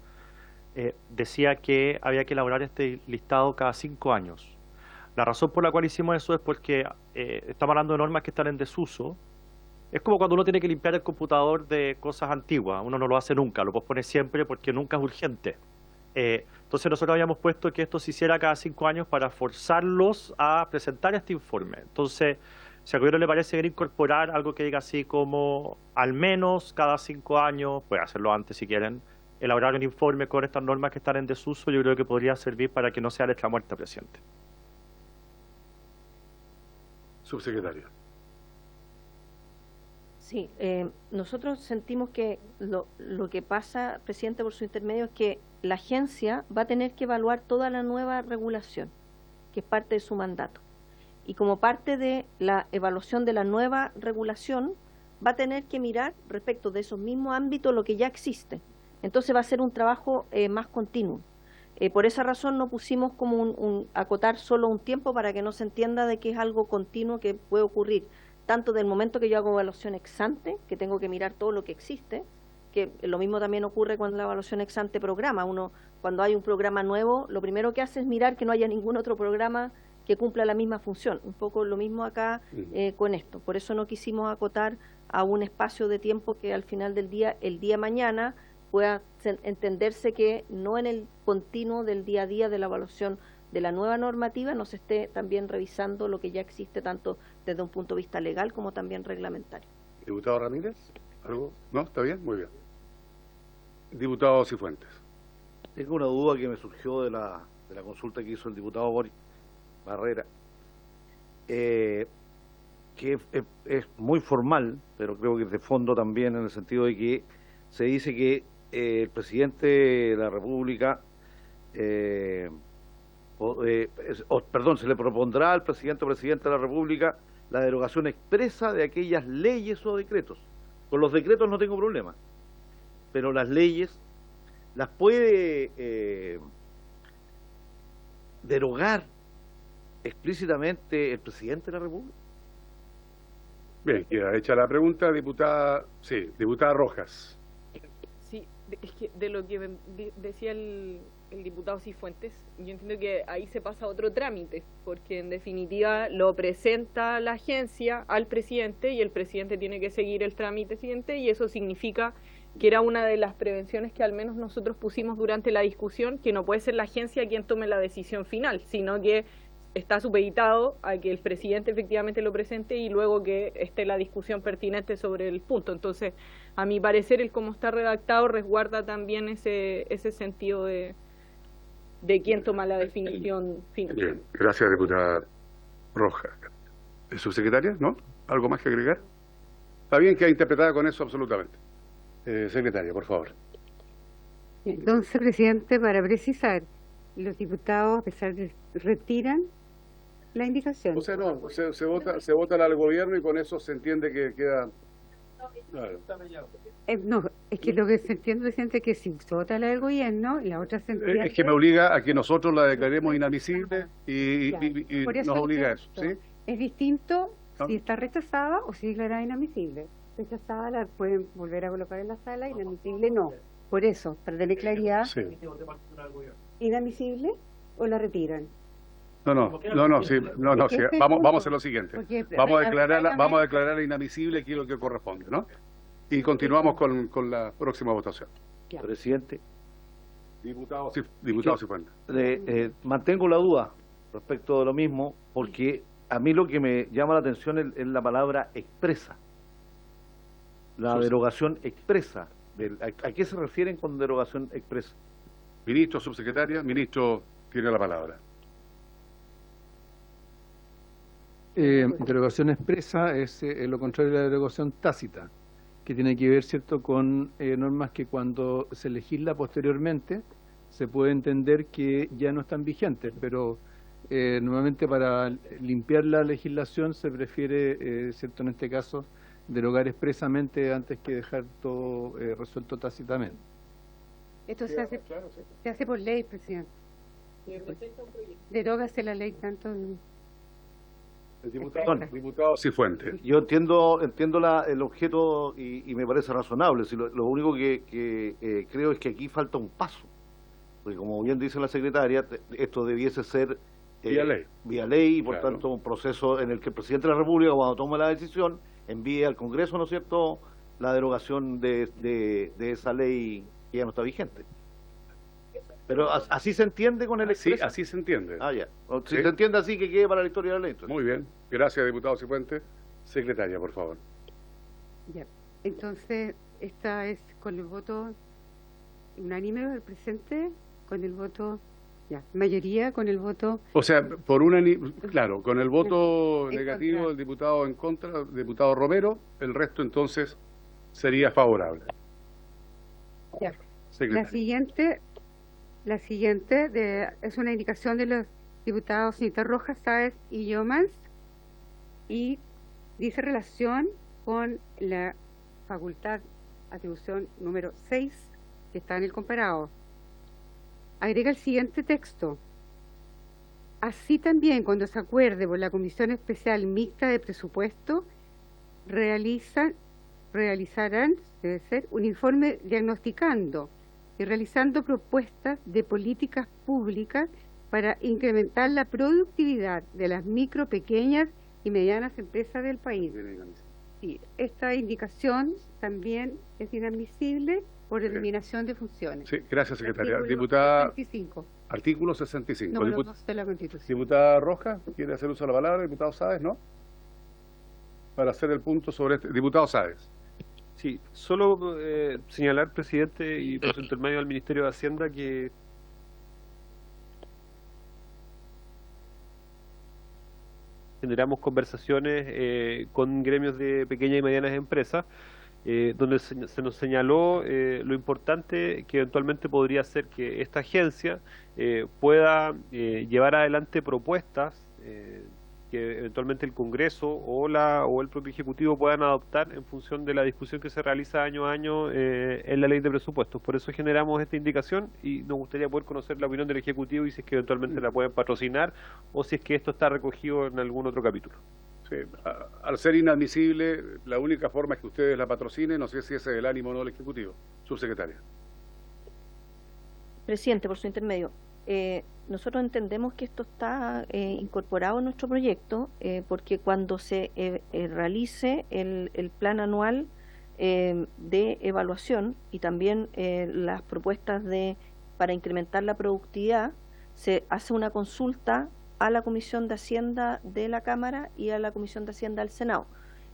decía que había que elaborar este listado cada 5 años. La razón por la cual hicimos eso es porque estamos hablando de normas que están en desuso. Es como cuando uno tiene que limpiar el computador de cosas antiguas. Uno no lo hace nunca, lo pospone siempre porque nunca es urgente. Entonces nosotros habíamos puesto que esto se hiciera cada 5 años para forzarlos a presentar este informe. Entonces, si al gobierno le parece bien incorporar algo que diga así como al menos cada 5 años, puede hacerlo antes si quieren, elaborar un informe con estas normas que están en desuso, yo creo que podría servir para que no sea letra muerta, presidente. Subsecretario. Sí, nosotros sentimos que lo que pasa, presidente, por su intermedio, es que la agencia va a tener que evaluar toda la nueva regulación, que es parte de su mandato. Y como parte de la evaluación de la nueva regulación, va a tener que mirar respecto de esos mismos ámbitos lo que ya existe. Entonces va a ser un trabajo más continuo. Por esa razón no pusimos como acotar solo un tiempo para que no se entienda de que es algo continuo que puede ocurrir, tanto del momento que yo hago evaluación ex ante, que tengo que mirar todo lo que existe, que lo mismo también ocurre con la evaluación ex ante programa. Uno, cuando hay un programa nuevo, lo primero que hace es mirar que no haya ningún otro programa que cumpla la misma función. Un poco lo mismo acá con esto. Por eso no quisimos acotar a un espacio de tiempo que al final del día, el día mañana, pueda entenderse que no en el continuo del día a día de la evaluación de la nueva normativa nos esté también revisando lo que ya existe tanto desde un punto de vista legal como también reglamentario. Diputado Ramírez, ¿algo? ¿No? ¿Está bien? Muy bien. Diputado Cifuentes. Tengo una duda que me surgió de la consulta que hizo el diputado Boris Barrera, que es muy formal, pero creo que es de fondo también, en el sentido de que se dice que el presidente de la República, se le propondrá al presidente o presidenta de la República la derogación expresa de aquellas leyes o decretos. Con los decretos no tengo problema, pero las leyes las puede derogar explícitamente el presidente de la República. Bien, queda hecha la pregunta, diputada Rojas. Sí, es que de lo que decía el diputado Cifuentes, yo entiendo que ahí se pasa otro trámite, porque en definitiva lo presenta la agencia al presidente y el presidente tiene que seguir el trámite siguiente, y eso significa que era una de las prevenciones que al menos nosotros pusimos durante la discusión, que no puede ser la agencia quien tome la decisión final, sino que está supeditado a que el presidente efectivamente lo presente y luego que esté la discusión pertinente sobre el punto. Entonces, a mi parecer, el cómo está redactado resguarda también ese sentido de quién toma la definición final. Bien, gracias, diputada Rojas. ¿Subsecretaria? ¿No? ¿Algo más que agregar? Está bien, queda interpretada con eso absolutamente. Secretaria, por favor. Entonces, presidente, para precisar, los diputados, a pesar de retiran la indicación. O sea, no, se vota la del gobierno y con eso se entiende que queda... Claro. No, es que lo que se entiende, presidente, es que si se vota la del gobierno, la otra se entiende... Es que me obliga a que nosotros la declaremos inadmisible y nos obliga a eso, ¿sí? Es distinto ¿no? Si está rechazada o si declarada inadmisible. Rechazada la pueden volver a colocar en la sala, inadmisible no. Por eso, para tener claridad, Sí. inadmisible o la retiran. Sí, vamos a hacer lo siguiente. Porque Vamos a declararla inadmisible, que es lo que corresponde, ¿no? Y continuamos con la próxima votación. Ya. Presidente, Diputado Cifuentes. mantengo la duda respecto de lo mismo, porque a mí lo que me llama la atención es la palabra expresa, la derogación expresa. ¿A qué se refieren con derogación expresa? Ministro, subsecretaria, ministro tiene la palabra. Derogación expresa es lo contrario de la derogación tácita, que tiene que ver, ¿cierto?, con normas que cuando se legisla posteriormente se puede entender que ya no están vigentes, pero normalmente para limpiar la legislación se prefiere, ¿cierto?, en este caso, derogar expresamente antes que dejar todo resuelto tácitamente. Esto se hace por ley, presidente. Derógase la ley tanto... El diputado Cifuentes. Yo entiendo el objeto y me parece razonable. Si lo único que creo es que aquí falta un paso. Porque como bien dice la secretaria, esto debiese ser vía ley y por tanto un proceso en el que el presidente de la República, cuando tome la decisión, envíe al Congreso, ¿no es cierto?, la derogación de esa ley que ya no está vigente. Pero así se entiende con el expreso. Sí, así se entiende. Ah, ya. Si se entiende así, que quede para la historia de la ley. Entonces. Muy bien. Gracias, diputado Cifuentes. Secretaria, por favor. Ya. Entonces, esta es con el voto unánime del presente, con el voto, mayoría, con el voto... O sea, por claro, con el voto negativo del diputado en contra, del diputado Romero, el resto entonces sería favorable. Ya. Secretaria. La siguiente es una indicación de los diputados señorita Rojas, Sáez y Yomans, y dice relación con la facultad atribución número 6 que está en el comparado. Agrega el siguiente texto. Así también, cuando se acuerde por la Comisión Especial Mixta de Presupuesto, realizarán, debe ser, un informe diagnosticando y realizando propuestas de políticas públicas para incrementar la productividad de las micro, pequeñas y medianas empresas del país. Sí, esta indicación también es inadmisible por eliminación de funciones. Sí, gracias, secretaria. Diputada... 65. Artículo 65. Número 2 de la Constitución. Diputada Rojas, ¿quiere hacer uso de la palabra? Diputado Sáez, ¿no? Para hacer el punto sobre este... Diputado Sáez. Sí, solo señalar, presidente, y por su intermedio al Ministerio de Hacienda que generamos conversaciones con gremios de pequeñas y medianas empresas, donde se nos señaló lo importante que eventualmente podría ser que esta agencia pueda llevar adelante propuestas que eventualmente el Congreso o el propio Ejecutivo puedan adoptar en función de la discusión que se realiza año a año en la ley de presupuestos. Por eso generamos esta indicación y nos gustaría poder conocer la opinión del Ejecutivo y si es que eventualmente la pueden patrocinar o si es que esto está recogido en algún otro capítulo. Sí, al ser inadmisible, la única forma es que ustedes la patrocinen. No sé si ese es el ánimo o no del Ejecutivo. Subsecretaria. Presidente, por su intermedio. Nosotros entendemos que esto está incorporado en nuestro proyecto porque cuando se realice el plan anual de evaluación y también las propuestas para incrementar la productividad, se hace una consulta a la Comisión de Hacienda de la Cámara y a la Comisión de Hacienda del Senado.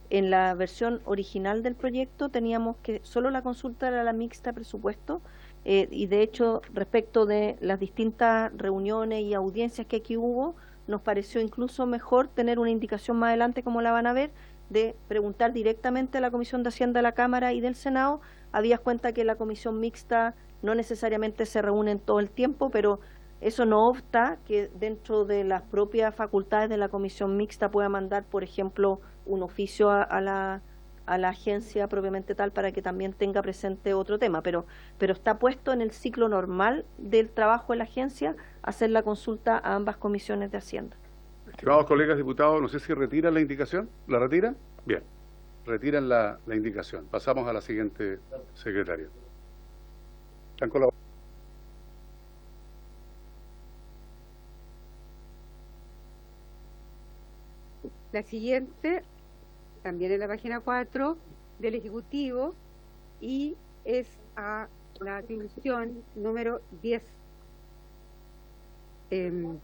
En la versión original del proyecto teníamos que solo la consulta era la mixta presupuesto, y de hecho respecto de las distintas reuniones y audiencias que aquí hubo, nos pareció incluso mejor tener una indicación más adelante, como la van a ver, de preguntar directamente a la Comisión de Hacienda de la Cámara y del Senado. Habías cuenta que la comisión mixta no necesariamente se reúnen todo el tiempo, pero eso no obsta que dentro de las propias facultades de la comisión mixta pueda mandar, por ejemplo, un oficio a la agencia propiamente tal para que también tenga presente otro tema, pero está puesto en el ciclo normal del trabajo de la agencia hacer la consulta a ambas comisiones de Hacienda. Estimados colegas diputados, no sé si retiran la indicación. ¿La retiran? Bien, retiran la indicación. Pasamos a la siguiente secretaria. ¿Están colaborando? La siguiente, también en la página 4 del Ejecutivo, y es a la atribución número 10 del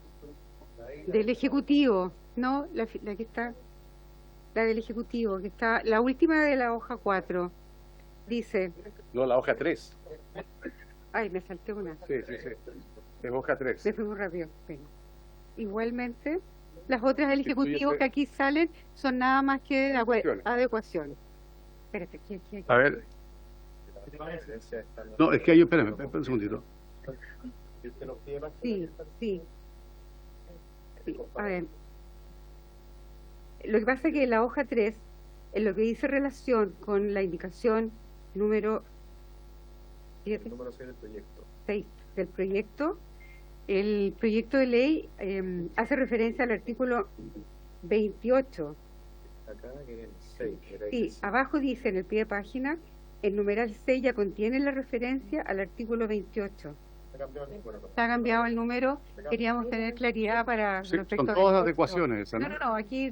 Ejecutivo, no, la que está, la del Ejecutivo, que está, la última de la hoja 4, dice... No, la hoja 3. Ay, me salté una. Sí. Es hoja 3. Me fui muy rápido. Bueno. Igualmente... Las otras del Ejecutivo que aquí salen son nada más que adecuación. Espérate, ¿qué? A ver. No, es que hay... Espérame un segundito. Sí. A ver. Lo que pasa es que en la hoja 3, en lo que dice relación con la indicación número 6 del proyecto, el proyecto de ley hace referencia al artículo 28. Acá viene 6. Sí, abajo dice en el pie de página, el numeral 6 ya contiene la referencia al artículo 28. Está cambiado el número, queríamos tener claridad para Sí, respecto son a todas esto. adecuaciones esas, ¿no? No, aquí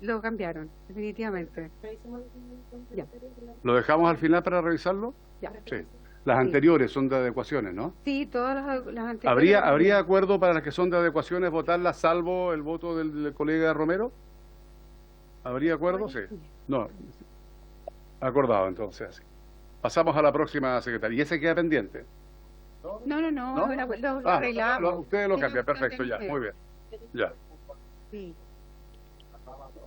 lo cambiaron, definitivamente. Ya, ¿Lo dejamos al final para revisarlo? ya. Sí. Las Sí. anteriores son de adecuaciones, ¿no? Sí, todas las anteriores. ¿Habría acuerdo para las que son de adecuaciones votarlas salvo el voto del colega Romero? ¿Habría acuerdo? Sí. No. Acordado, entonces. Así. Pasamos a la próxima secretaria. ¿Y ese queda pendiente? No, ¿No? lo Ah, arreglamos. ustedes lo Sí, cambian, perfecto, ya, cambié. muy bien. Ya. Sí.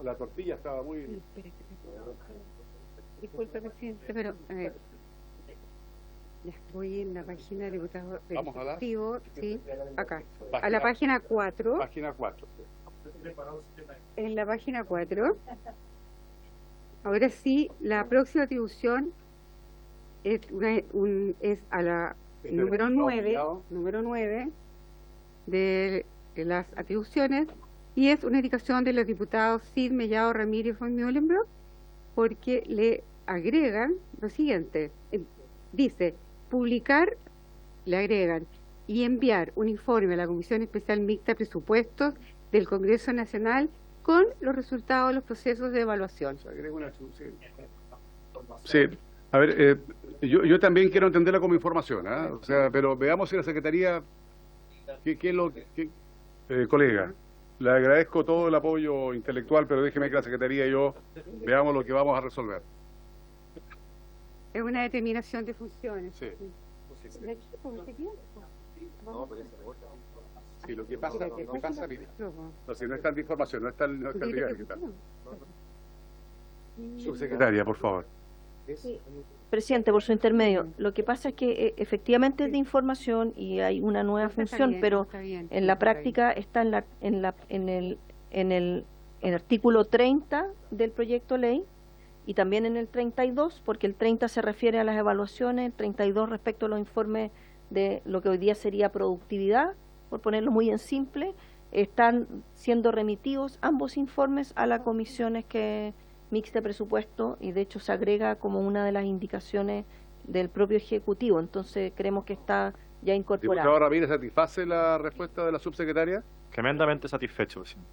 La tortilla estaba muy... Sí, espere. Disculpe, presidente, pero a ver. Ya voy en la página de diputado del Vamos a dar. Ejecutivo, sí, acá. A Página- la página 4. Página 4. En la página 4. Ahora sí, la próxima atribución es, es a la el número 9 de las atribuciones, y es una indicación de los diputados Cid, Mellado, Ramírez von Mühlenbrock, porque le agregan lo siguiente. Dice, publicar, le agregan, y enviar un informe a la Comisión Especial Mixta de Presupuestos del Congreso Nacional con los resultados de los procesos de evaluación. Sí, a ver, yo también quiero entenderla como información, ¿ah? O sea, pero veamos si la Secretaría, ¿qué es lo que... colega, le agradezco todo el apoyo intelectual, pero déjeme que la Secretaría y yo veamos lo que vamos a resolver. Es una determinación de funciones. Sí. ¿De aquí, por este tiempo? Sí, lo que pasa, mire, No, no, si no es tanta información, no es tan pues, diga dile que tal. que Subsecretaria, por favor. Presidente, por su intermedio, lo que pasa es que efectivamente es de información y hay una nueva Está función, bien, pero está bien, en la está bien. práctica está en el artículo 30 del proyecto de ley y también en el 32, porque el 30 se refiere a las evaluaciones, el 32 respecto a los informes de lo que hoy día sería productividad, por ponerlo muy en simple. Están siendo remitidos ambos informes a las comisiones mixta de presupuesto, y de hecho se agrega como una de las indicaciones del propio Ejecutivo, entonces creemos que está ya incorporado. Diputado Ramírez, ¿satisface la respuesta de la subsecretaria? Tremendamente satisfecho, presidente.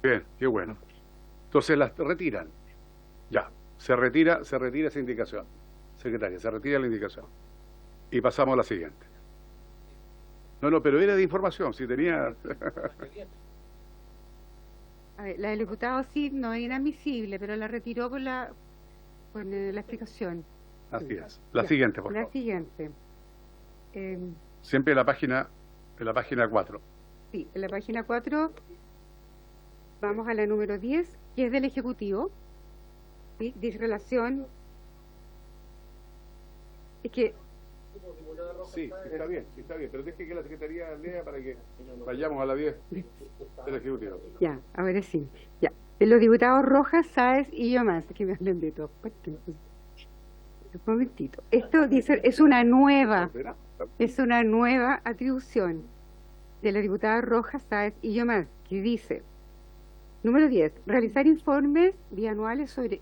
Bien, qué bueno. Entonces las retiran. Ya, se retira esa indicación. Secretaria, se retira la indicación. Y pasamos a la siguiente. No, pero era de información, si tenía... A ver, la del diputado Cid no es inadmisible, pero la retiró con la explicación. Así es. La Ya, siguiente, por La favor. siguiente. Siempre en la página 4. Sí, en la página 4 vamos a la número 10, que es del Ejecutivo. ¿Sí? Dice relación. Es que Sí, está bien, pero deje que la Secretaría lea para que vayamos a la 10 del Ejecutivo. ya, ahora sí. Ya. De los diputados Rojas, Sáez y yo más, que me hablen de todo. Un momentito. Esto dice, es una nueva atribución de la diputada Rojas, Sáez y yo más, que dice, número 10, realizar informes bianuales sobre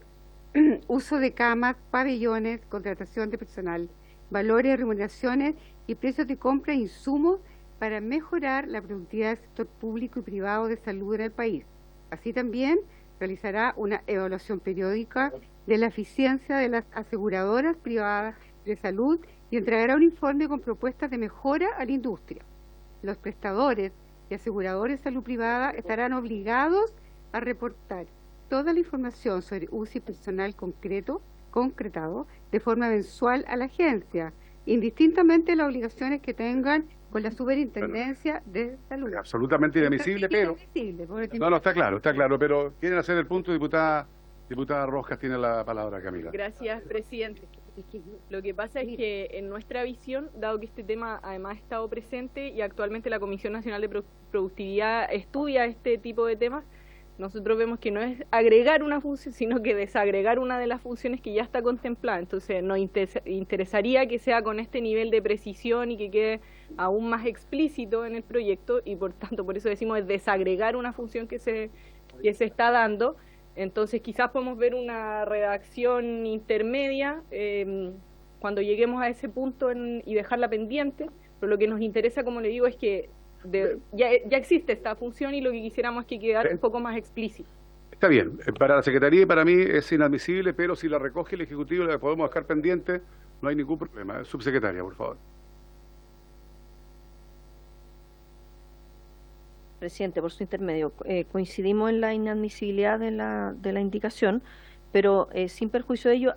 uso de camas, pabellones, contratación de personal, valores, remuneraciones y precios de compra de insumos para mejorar la productividad del sector público y privado de salud en el país. Así también realizará una evaluación periódica de la eficiencia de las aseguradoras privadas de salud y entregará un informe con propuestas de mejora a la industria. Los prestadores y aseguradores de salud privada estarán obligados a reportar toda la información sobre uso y personal concretado de forma mensual a la agencia, indistintamente de las obligaciones que tengan con la Superintendencia de Salud. Absolutamente inadmisible, pero... No, está claro, pero quieren hacer el punto, diputada Rojas tiene la palabra, Camila. Gracias, presidente. Lo que pasa es que en nuestra visión, dado que este tema además ha estado presente y actualmente la Comisión Nacional de Productividad estudia este tipo de temas, nosotros vemos que no es agregar una función, sino que desagregar una de las funciones que ya está contemplada. Entonces nos interesaría que sea con este nivel de precisión y que quede aún más explícito en el proyecto, y por tanto por eso decimos es desagregar una función que se que se está dando. Entonces quizás podemos ver una redacción intermedia cuando lleguemos a ese punto y dejarla pendiente, pero lo que nos interesa, como le digo, es que ya existe esta función y lo que quisiéramos es que quedara un poco más explícito. Está bien, para la Secretaría y para mí es inadmisible, pero si la recoge el Ejecutivo la podemos dejar pendiente, no hay ningún problema. Subsecretaria, por favor. Presidente, por su intermedio, coincidimos en la inadmisibilidad de la indicación, pero sin perjuicio de ello,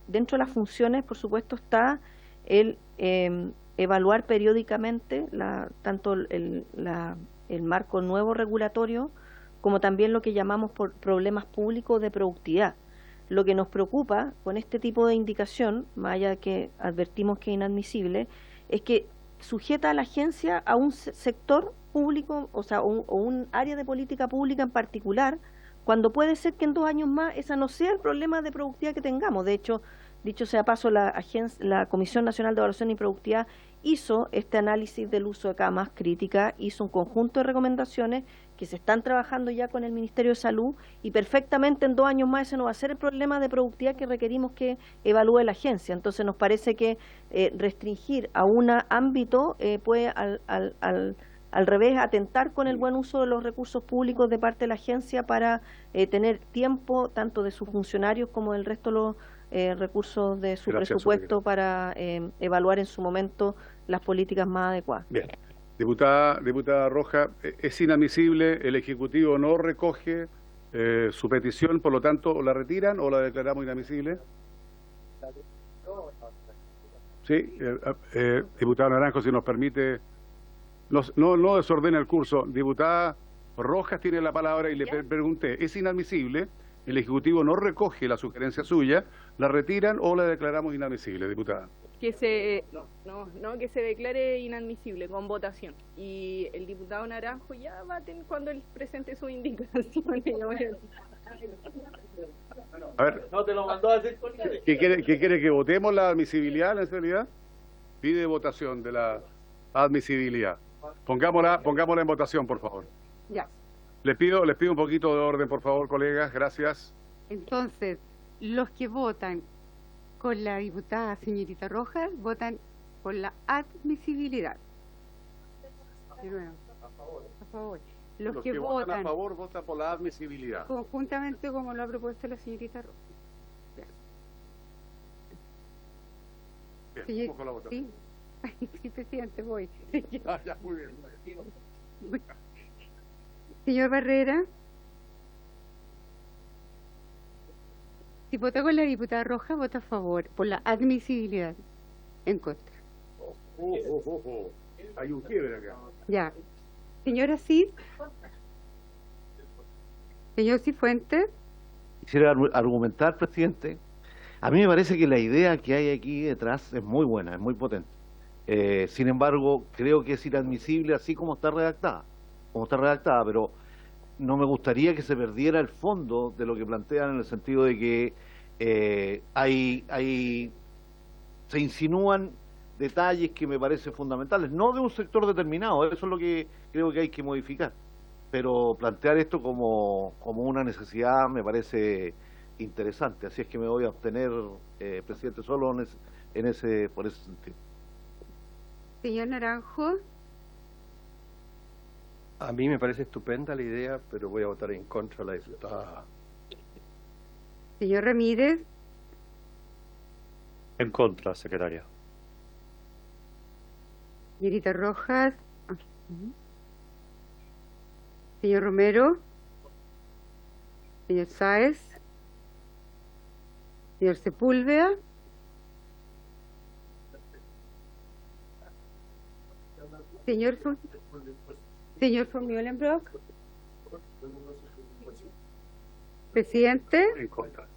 dentro de las funciones, por supuesto, está el evaluar periódicamente tanto el marco nuevo regulatorio como también lo que llamamos por problemas públicos de productividad. Lo que nos preocupa con este tipo de indicación, más allá de que advertimos que es inadmisible, es que sujeta a la agencia a un sector público, o sea, un área de política pública en particular, cuando puede ser que en 2 años más esa no sea el problema de productividad que tengamos. De hecho, dicho sea paso, la Comisión Nacional de Evaluación y Productividad hizo este análisis del uso de camas críticas, hizo un conjunto de recomendaciones que se están trabajando ya con el Ministerio de Salud y perfectamente en 2 años más ese no va a ser el problema de productividad que requerimos que evalúe la agencia. Entonces nos parece que restringir a un ámbito puede al revés atentar con el buen uso de los recursos públicos de parte de la agencia para tener tiempo tanto de sus funcionarios como del resto de los recursos de su presupuesto para evaluar en su momento las políticas más adecuadas. Bien. Diputada Roja, es inadmisible, el Ejecutivo no recoge su petición, por lo tanto, ¿la retiran o la declaramos inadmisible? Sí, diputado Naranjo, si nos permite, no desordena el curso. Diputada Rojas tiene la palabra y le pregunté, ¿es inadmisible? El Ejecutivo no recoge la sugerencia suya, ¿la retiran o la declaramos inadmisible, diputada? Que se declare inadmisible con votación. Y el diputado Naranjo ya va cuando él presente sus indicaciones. A ver, no te lo mandó a decir. ¿Qué quiere que votemos la admisibilidad en realidad? Pide votación de la admisibilidad. Pongámosla en votación, por favor. Ya. Les pido un poquito de orden, por favor, colegas. Gracias. Entonces, los que votan con la diputada señorita Rojas votan por la admisibilidad. De nuevo. A favor. Los que votan a favor votan por la admisibilidad. Conjuntamente como lo ha propuesto la señorita Rojas. Bien, vamos con la votación. Sí. Sí, presidente, voy. Ya, muy bien. Señor Barrera. Si vota con la diputada Roja, vota a favor, por la admisibilidad. En contra. Hay un quiebre acá. Ya. Señora Cid. Señor Cifuentes. Quisiera argumentar, presidente. A mí me parece que la idea que hay aquí detrás es muy buena, es muy potente. Sin embargo, creo que es inadmisible así como está redactada. Pero no me gustaría que se perdiera el fondo de lo que plantean, en el sentido de que se insinúan detalles que me parecen fundamentales, no de un sector determinado, eso es lo que creo que hay que modificar, pero plantear esto como una necesidad me parece interesante, así es que me voy a abstener, presidente, solo por ese sentido. Señor Naranjo. A mí me parece estupenda la idea, pero voy a votar en contra de la diputada. Señor Ramírez. En contra, secretaria. Señorita Rojas. Señor Romero. Señor Sáez. Señor Sepúlveda. Señor von Mühlenbrock. Presidente. En contra.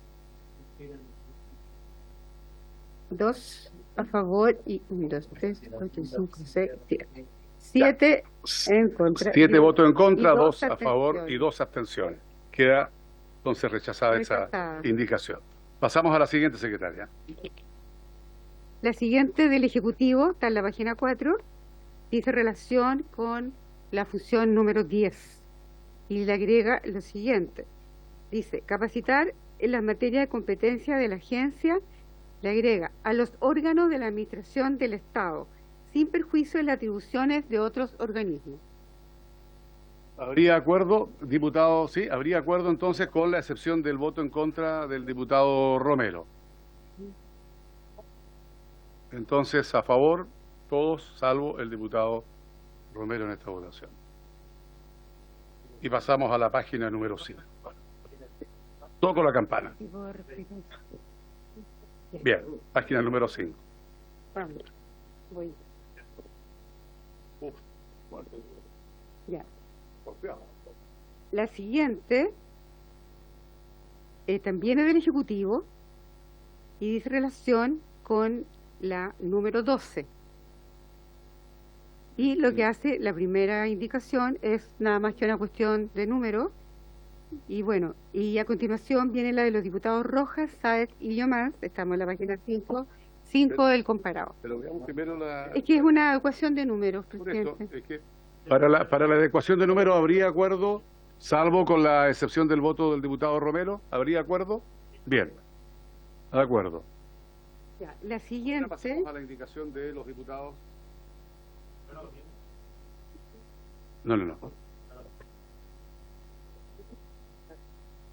2 a favor y 1, 2, 3, 4, 5, 6, 7. 7 en contra. 7 votos en contra, 2 a favor y 2 abstenciones. Queda entonces rechazada esa indicación. Pasamos a la siguiente, secretaria. La siguiente del Ejecutivo, está en la página 4, dice relación con la función número 10. y le agrega lo siguiente. Dice, capacitar en las materias de competencia de la agencia, le agrega a los órganos de la administración del Estado, sin perjuicio de las atribuciones de otros organismos. ¿Habría acuerdo, diputado? Sí, habría acuerdo entonces con la excepción del voto en contra del diputado Romero. Entonces, a favor, todos, salvo el diputado Romero en esta votación. Y pasamos a la página número 5. Toco la campana. Bien, página número 5. Vamos, voy. Ya. La siguiente también es del Ejecutivo y dice relación con la número 12. Y lo que hace la primera indicación es nada más que una cuestión de número. Y bueno, y a continuación viene la de los diputados Rojas, Sáez y Llomans. Estamos en la página 5 del comparado. Pero veamos primero la... Es que es una ecuación de números, presidente. Por esto, es que para la adecuación de números, ¿habría acuerdo, salvo con la excepción del voto del diputado Romero? ¿Habría acuerdo? Bien, de acuerdo. Ya, la siguiente... Ahora pasamos a la indicación de los diputados. No.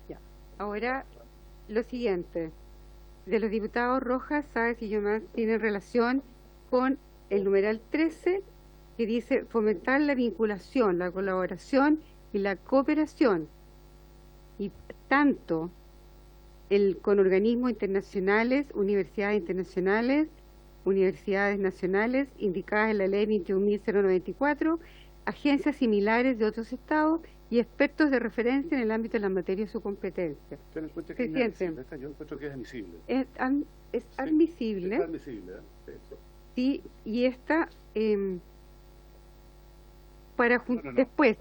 Ya. Ahora, lo siguiente. De los diputados Rojas, Sáez y Llomans tienen relación con el numeral 13, que dice fomentar la vinculación, la colaboración y la cooperación, y tanto con organismos internacionales, universidades nacionales indicadas en la ley 21.094, agencias similares de otros estados y expertos de referencia en el ámbito de la materia de su competencia. ¿Usted encuentra que es inadmisible? Yo encuentro que es admisible. Es admisible. Es admisible, ¿eh? Sí, y esta para después.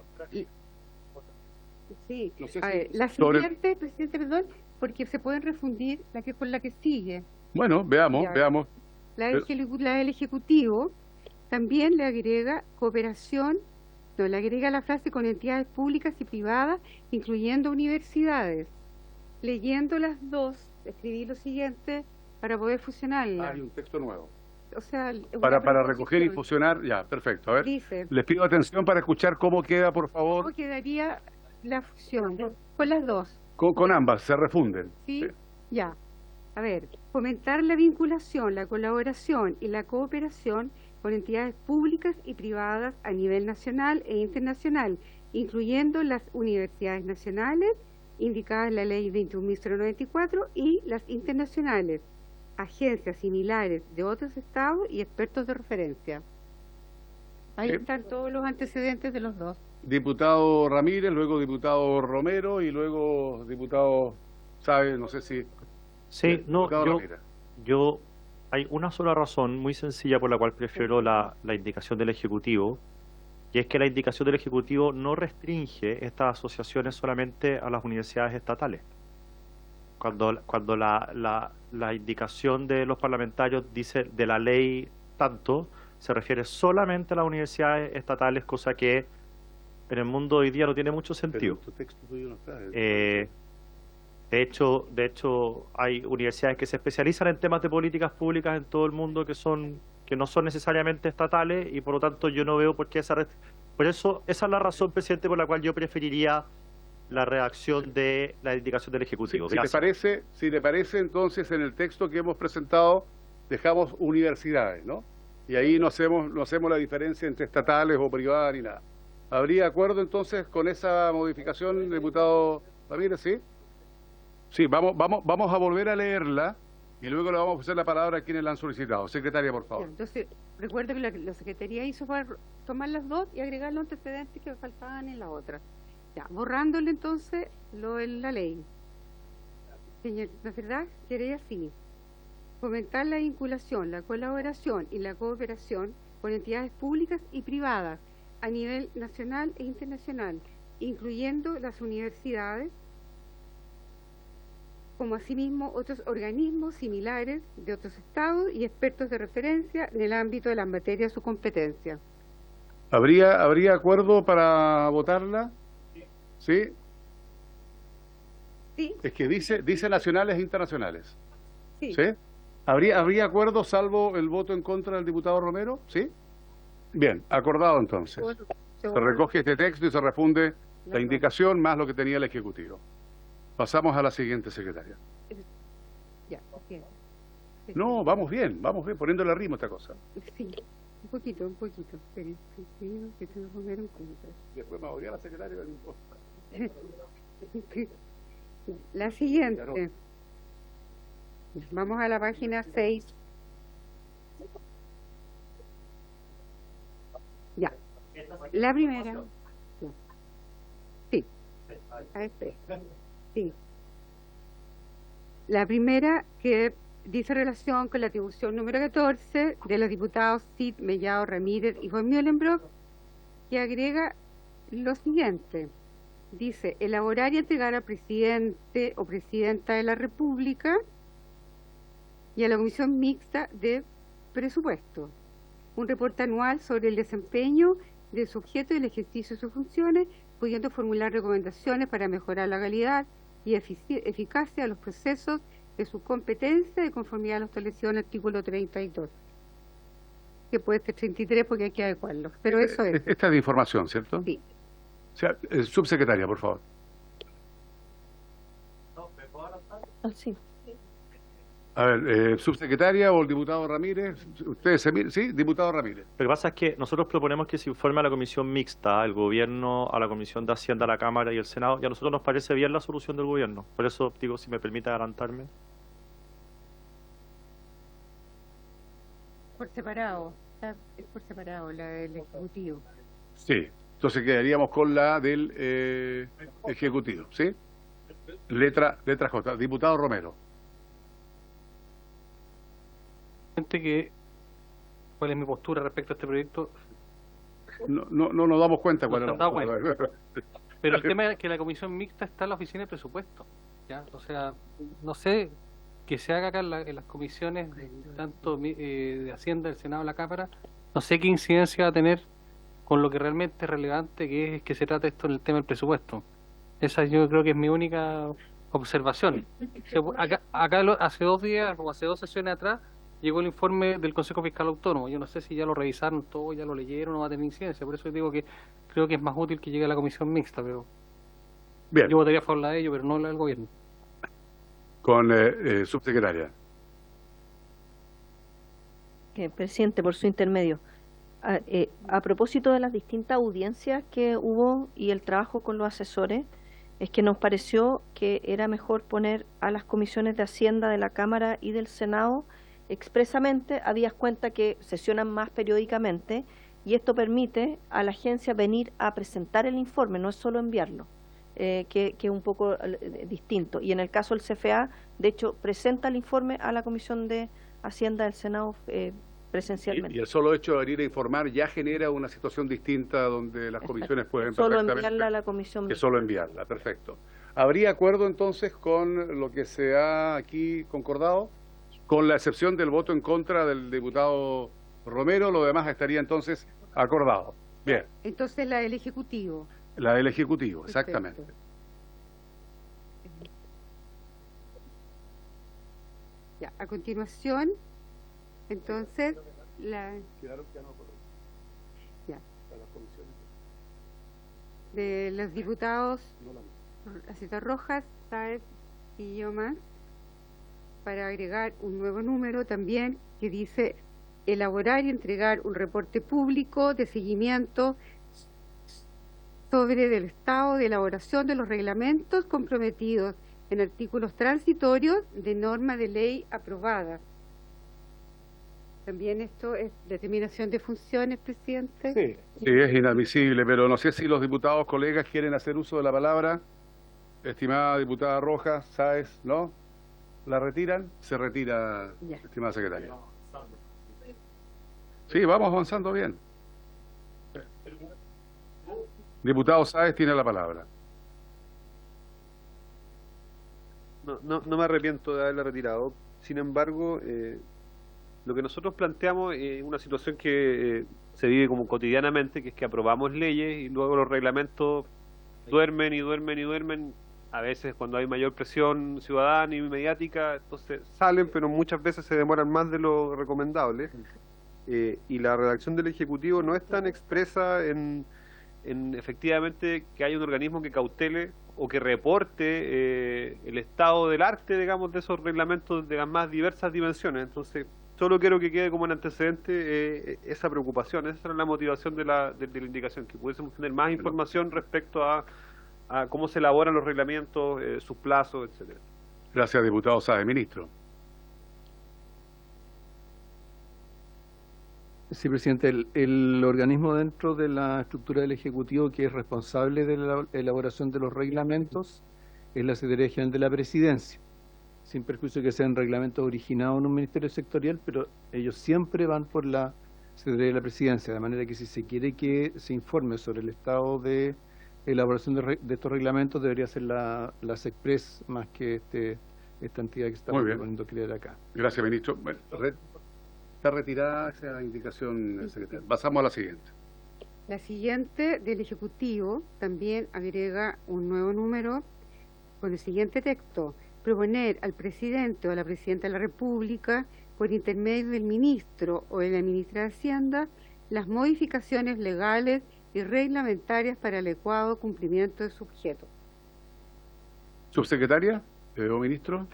Sí, No sé a ver, la siguiente, presidente, perdón, porque se pueden refundir la que con la que sigue. Bueno, veamos. La del Ejecutivo también le agrega cooperación, le agrega la frase con entidades públicas y privadas, incluyendo universidades. Leyendo las dos, escribí lo siguiente para poder fusionarlas. Hay un texto nuevo. O sea, para recoger y fusionar, ya, perfecto. A ver, dice, les pido atención para escuchar cómo queda, por favor. ¿cómo quedaría la fusión? Con las dos. Con ambas, se refunden. ¿Sí? Ya. A ver, fomentar la vinculación, la colaboración y la cooperación con entidades públicas y privadas a nivel nacional e internacional, incluyendo las universidades nacionales, indicadas en la ley 21.094, y las internacionales, agencias similares de otros estados y expertos de referencia. Ahí están todos los antecedentes de los dos. Diputado Ramírez, luego diputado Romero y luego diputado, ¿sabe? No sé si... Sí, no, yo hay una sola razón muy sencilla por la cual prefiero la indicación del Ejecutivo, y es que la indicación del Ejecutivo no restringe estas asociaciones solamente a las universidades estatales. Cuando la indicación de los parlamentarios dice de la ley tanto, se refiere solamente a las universidades estatales, cosa que en el mundo hoy día no tiene mucho sentido. De hecho, hay universidades que se especializan en temas de políticas públicas en todo el mundo que no son necesariamente estatales, y por lo tanto yo no veo por qué por eso esa es la razón, presidente, por la cual yo preferiría la redacción de la indicación del Ejecutivo. Si te parece, entonces en el texto que hemos presentado dejamos universidades, ¿no? Y ahí no hacemos la diferencia entre estatales o privadas ni nada. ¿Habría acuerdo entonces con esa modificación, diputado Ramírez? ¿Sí? Sí, vamos a volver a leerla y luego le vamos a ofrecer la palabra a quienes la han solicitado. Secretaria, por favor. Entonces, recuerdo que la Secretaría hizo para tomar las dos y agregar los antecedentes que faltaban en la otra. Ya, borrándole entonces lo en la ley. Señor, ¿la verdad? Quería así. Fomentar la vinculación, la colaboración y la cooperación con entidades públicas y privadas a nivel nacional e internacional, incluyendo las universidades, como asimismo otros organismos similares de otros estados y expertos de referencia en el ámbito de las materias de su competencia. ¿Habría acuerdo para votarla? ¿Sí? Sí, Es que dice nacionales e internacionales. sí. ¿Sí? ¿Habría acuerdo salvo el voto en contra del diputado Romero? ¿Sí? Bien, acordado entonces. Se recoge este texto y se refunde la indicación más lo que tenía el Ejecutivo. Pasamos a la siguiente, secretaria. Ya, bien. No, vamos bien, poniéndole ritmo a esta cosa. Sí, un poquito. Esperen, sí, que tengo que poner en cuenta. Después me voy a la secretaria. La siguiente. Vamos a la página 6. Ya. La primera. Ya. Sí. A ver, sí. La primera que dice relación con la atribución número 14 de los diputados Cid, Mellado, Ramírez y von Meulenbrock, que agrega lo siguiente. Dice, elaborar y entregar al presidente o presidenta de la República y a la Comisión Mixta de Presupuesto un reporte anual sobre el desempeño de su objeto y el ejercicio de sus funciones, pudiendo formular recomendaciones para mejorar la calidad y eficacia de los procesos de su competencia de conformidad a lo establecido en el artículo 32. Que puede ser 33 porque hay que adecuarlo, pero eso es. Esta es de información, ¿cierto? Sí. O sea, subsecretaria, por favor. Sí. A ver, subsecretaria o el diputado Ramírez, ustedes se miran, sí, diputado Ramírez. Lo que pasa es que nosotros proponemos que se informe a la comisión mixta, al gobierno, a la comisión de Hacienda, a la Cámara y el Senado, y a nosotros nos parece bien la solución del gobierno. Por eso digo, si me permite adelantarme. Por separado, es por separado la del Ejecutivo. Sí, entonces quedaríamos con la del Ejecutivo, ¿sí? Letra J, diputado Romero. ¿Cuál es mi postura respecto a este proyecto? No nos damos cuenta cuál No es se han dado cuenta. Pero el tema es que la comisión mixta está en la oficina de presupuesto, ¿ya? O sea, no sé que se haga acá en las comisiones tanto de Hacienda, del Senado, la Cámara, no sé qué incidencia va a tener con lo que realmente es relevante, que es que se trata esto en el tema del presupuesto. Esa yo creo que es mi única observación. Acá hace 2 días o hace 2 sesiones atrás llegó el informe del Consejo Fiscal Autónomo. Yo no sé si ya lo revisaron todo, ya lo leyeron, no va a tener incidencia. Por eso digo que creo que es más útil que llegue a la comisión mixta, pero Bien. yo votaría a favor de ello, pero no la del gobierno. Con subsecretaria. Presidente, por su intermedio. A propósito de las distintas audiencias que hubo y el trabajo con los asesores, es que nos pareció que era mejor poner a las comisiones de Hacienda de la Cámara y del Senado expresamente, habías cuenta que sesionan más periódicamente y esto permite a la agencia venir a presentar el informe, no es solo enviarlo, que es un poco distinto. Y en el caso del CFA, de hecho, presenta el informe a la Comisión de Hacienda del Senado presencialmente. Y el solo hecho de venir a informar ya genera una situación distinta donde las comisiones pueden solo perfectamente enviarla a la comisión. que solo enviarla, perfecto. ¿Habría acuerdo entonces con lo que se ha aquí concordado? Con la excepción del voto en contra del diputado Romero, lo demás estaría entonces acordado. Bien. Entonces la del Ejecutivo. La del Ejecutivo, Perfecto. exactamente. Ya, a continuación, entonces, ya, de los diputados Aceta Rojas, Sáez y yo más, para agregar un nuevo número también que dice elaborar y entregar un reporte público de seguimiento sobre el estado de elaboración de los reglamentos comprometidos en artículos transitorios de norma de ley aprobada. También esto es determinación de funciones, presidente. Sí, es inadmisible, pero no sé si los diputados colegas quieren hacer uso de la palabra. Estimada diputada Rojas, Sáez, ¿no? ¿La retiran? Se retira, Ya. estimada secretaria. Sí, vamos avanzando bien. Diputado Sáez tiene la palabra. No me arrepiento de haberla retirado. Sin embargo, lo que nosotros planteamos es una situación que se vive como cotidianamente, que es que aprobamos leyes y luego los reglamentos duermen y duermen y duermen. A veces cuando hay mayor presión ciudadana y mediática, entonces salen, pero muchas veces se demoran más de lo recomendable. Y la redacción del Ejecutivo no es tan expresa en efectivamente que haya un organismo que cautele o que reporte el estado del arte, digamos, de esos reglamentos de las más diversas dimensiones. Entonces, solo quiero que quede como un antecedente esa preocupación, esa era la motivación de la indicación, que pudiésemos tener más información respecto a cómo se elaboran los reglamentos, sus plazos, etcétera. Gracias, diputado Sáez. Ministro. Sí, presidente, el organismo dentro de la estructura del Ejecutivo que es responsable de la elaboración de los reglamentos es la Secretaría General de la Presidencia, sin perjuicio que sean reglamentos originados en un ministerio sectorial, pero ellos siempre van por la Secretaría de la Presidencia, de manera que si se quiere que se informe sobre el estado de elaboración de estos reglamentos, debería ser la SECPRES más que esta entidad que estamos proponiendo crear acá. Gracias, ministro. Bueno, está retirada esa indicación, secretario. Pasamos a la siguiente. La siguiente del Ejecutivo también agrega un nuevo número con el siguiente texto: proponer al presidente o a la presidenta de la República, por intermedio del ministro o de la ministra de Hacienda, las modificaciones legales y reglamentarias para el adecuado cumplimiento de su objeto. Subsecretaria o ministro.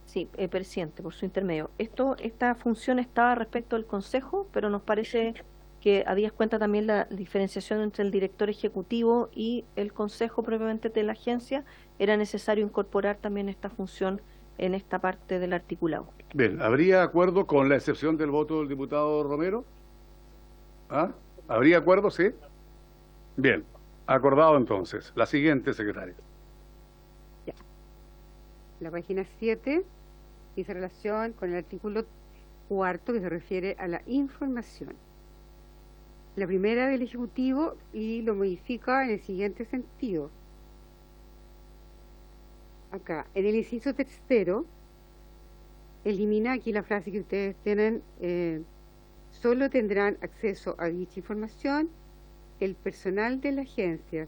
Sí, presidente, por su intermedio. Esta función estaba respecto al Consejo, pero nos parece que habías cuenta también la diferenciación entre el director ejecutivo y el Consejo propiamente de la agencia. Era necesario incorporar también esta función en esta parte del articulado. Bien, ¿habría acuerdo con la excepción del voto del diputado Romero? ¿Ah? ¿Habría acuerdo? Sí. Bien, acordado entonces. La siguiente, secretaria. Ya. La página 7 dice relación con el artículo 4 que se refiere a la información. La primera del Ejecutivo y lo modifica en el siguiente sentido. Acá, en el inciso tercero, elimina aquí la frase que ustedes tienen, solo tendrán acceso a dicha información el personal de la agencia,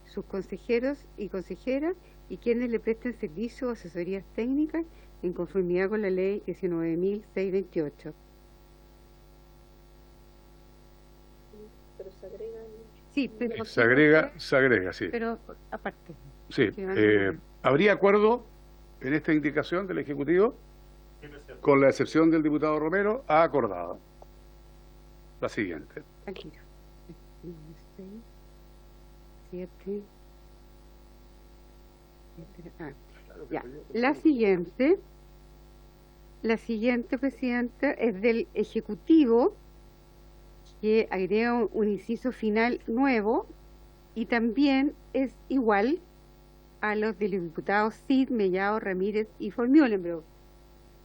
sus consejeros y consejeras y quienes le presten servicio o asesorías técnicas en conformidad con la ley 19.628. Pero se agrega... Sí, pero se agrega, sí. Pero aparte. Sí, ¿habría acuerdo en esta indicación del Ejecutivo? Con la excepción del diputado Romero, ha acordado. La siguiente. Aquí. 6, 7. Ya. La siguiente, presidente, es del Ejecutivo, que agrega un inciso final nuevo y también es igual a los de los diputados Cid, Mellado, Ramírez y Formiolenbroek.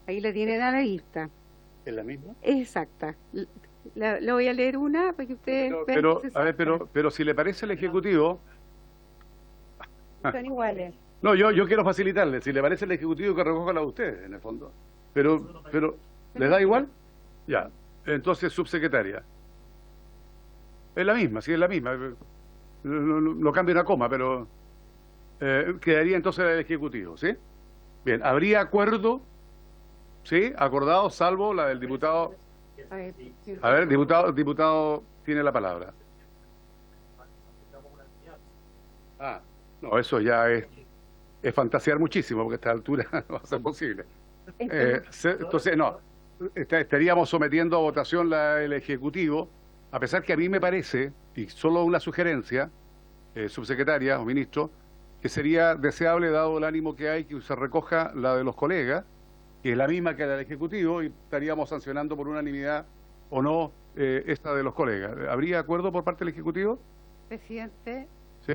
Ahí la tienen a la vista. ¿Es la misma? Exacta. La voy a leer una para que ustedes vean. Pero si le parece al Ejecutivo... Son iguales. No, yo quiero facilitarle. Si le parece al Ejecutivo que recoja la de ustedes, en el fondo. Pero ¿les da igual? Ya. Entonces, subsecretaria. Es la misma, sí, es la misma. No cambia una coma, pero quedaría entonces el Ejecutivo, ¿sí? Bien, ¿habría acuerdo? ¿Sí? Acordado, salvo la del diputado... A ver, diputado tiene la palabra. No, eso ya es fantasear muchísimo, porque a esta altura no va a ser posible. Entonces, no, estaríamos sometiendo a votación el Ejecutivo, a pesar que a mí me parece, y solo una sugerencia, subsecretaria o ministro, que sería deseable, dado el ánimo que hay, que se recoja la de los colegas, que es la misma que la del Ejecutivo, y estaríamos sancionando por unanimidad o no esta de los colegas. ¿Habría acuerdo por parte del Ejecutivo? Presidente, sí.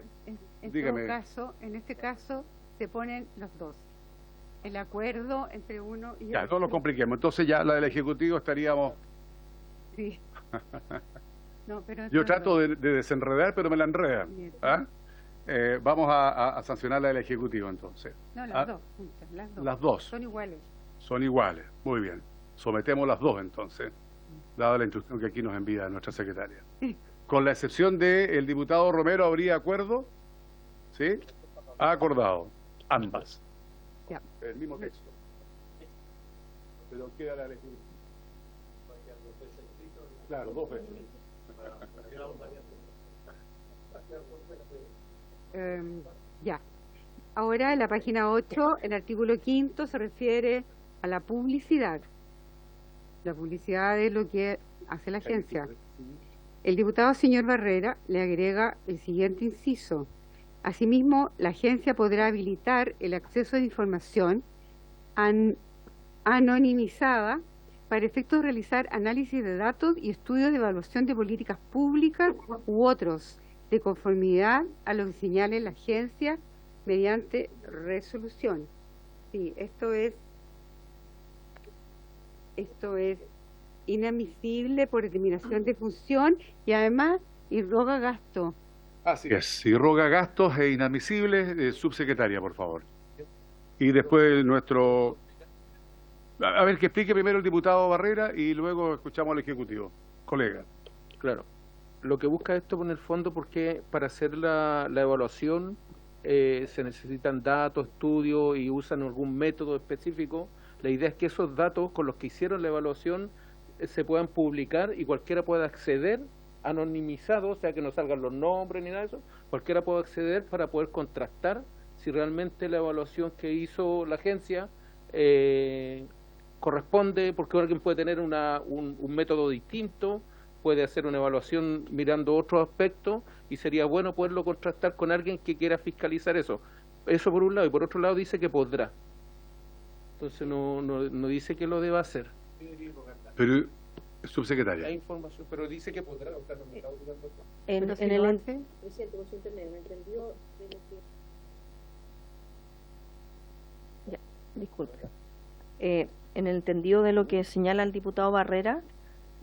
En este caso se ponen los dos. El acuerdo entre uno y ya, otro. no lo compliquemos. Entonces ya la del Ejecutivo estaríamos... Sí. No, pero yo trato de desenredar, pero me la enredan. ¿Ah? Vamos a sancionar la del Ejecutivo entonces. No, las dos juntas, las dos. Las dos. Son iguales. Son iguales, muy bien. Sometemos las dos entonces, dada la instrucción que aquí nos envía nuestra secretaria. Con la excepción del diputado Romero, ¿habría acuerdo? ¿Sí? Ha acordado. Ambas. Ya. El mismo texto. Pero queda la lectura. Claro, 2 veces. Ya. Ahora, en la página 8, el artículo 5º se refiere a la publicidad. La publicidad es lo que hace la agencia. El diputado señor Barrera le agrega el siguiente inciso. Asimismo, la agencia podrá habilitar el acceso de información anonimizada para efectos de realizar análisis de datos y estudios de evaluación de políticas públicas u otros, de conformidad a lo que señale la agencia mediante resolución. Sí, esto es inadmisible por determinación de función y además irroga gasto. Así es, irroga gastos e inadmisibles, subsecretaria, por favor. Y después nuestro... A ver, que explique primero el diputado Barrera y luego escuchamos al Ejecutivo. Colega. Claro. Lo que busca esto en el fondo, porque para hacer la evaluación se necesitan datos, estudios y usan algún método específico. La idea es que esos datos con los que hicieron la evaluación se puedan publicar y cualquiera pueda acceder, anonimizado, o sea que no salgan los nombres ni nada de eso, cualquiera puede acceder para poder contrastar si realmente la evaluación que hizo la agencia corresponde, porque alguien puede tener un método distinto, puede hacer una evaluación mirando otros aspectos y sería bueno poderlo contrastar con alguien que quiera fiscalizar eso. Eso por un lado, y por otro lado dice que podrá. Entonces no dice que lo deba hacer. Pero, subsecretaria. Hay información, pero dice que podrá. En el disculpe. En el entendido de lo que señala el diputado Barrera,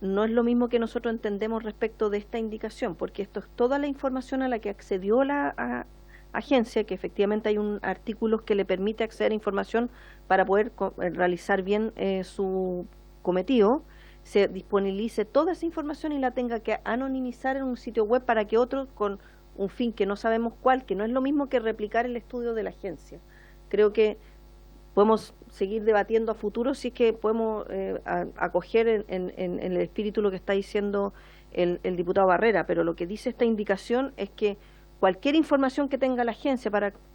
no es lo mismo que nosotros entendemos respecto de esta indicación, porque esto es toda la información a la que accedió la agencia, que efectivamente hay un artículo que le permite acceder a información para poder realizar bien su cometido, se disponibilice toda esa información y la tenga que anonimizar en un sitio web para que otro, con un fin que no sabemos cuál, que no es lo mismo que replicar el estudio de la agencia. Creo que podemos seguir debatiendo a futuro si es que podemos acoger en el espíritu lo que está diciendo el diputado Barrera, pero lo que dice esta indicación es que cualquier información que tenga la agencia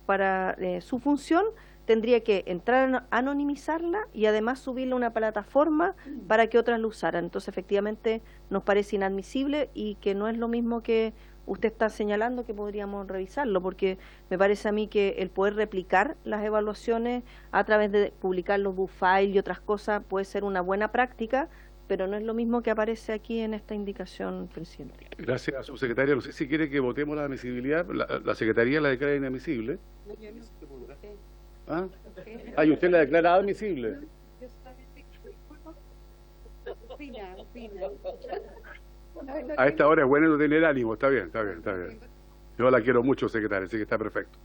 para su función tendría que entrar a anonimizarla y además subirla a una plataforma para que otras lo usaran. Entonces, efectivamente, nos parece inadmisible y que no es lo mismo que usted está señalando, que podríamos revisarlo, porque me parece a mí que el poder replicar las evaluaciones a través de publicar los book files y otras cosas puede ser una buena práctica, pero no es lo mismo que aparece aquí en esta indicación, presidente. Gracias, subsecretaria. No sé si quiere que votemos la admisibilidad. La Secretaría la declara inadmisible. ¿Ah? ¿Y usted la declara admisible? A esta hora es bueno no tener ánimo. Está bien, está bien, está bien. Yo la quiero mucho, secretaria, así que está perfecto.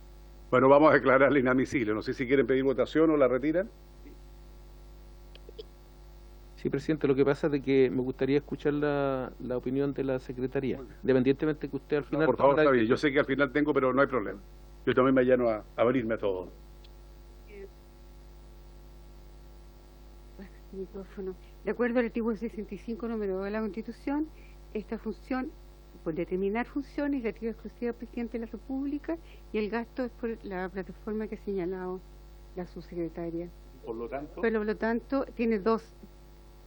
Bueno, vamos a declararla inadmisible. No sé si quieren pedir votación o la retiran. Sí, presidente, lo que pasa es de que me gustaría escuchar la opinión de la Secretaría, independientemente que usted al final... No, por favor, está bien. Yo sé que al final tengo, pero no hay problema. Yo también me allano a abrirme a todo. Micrófono. De acuerdo al artículo 65, número 2 de la Constitución, esta función, por determinar funciones, es actividad exclusiva del presidente de la República y el gasto es por la plataforma que ha señalado la subsecretaria. Por lo tanto, tiene dos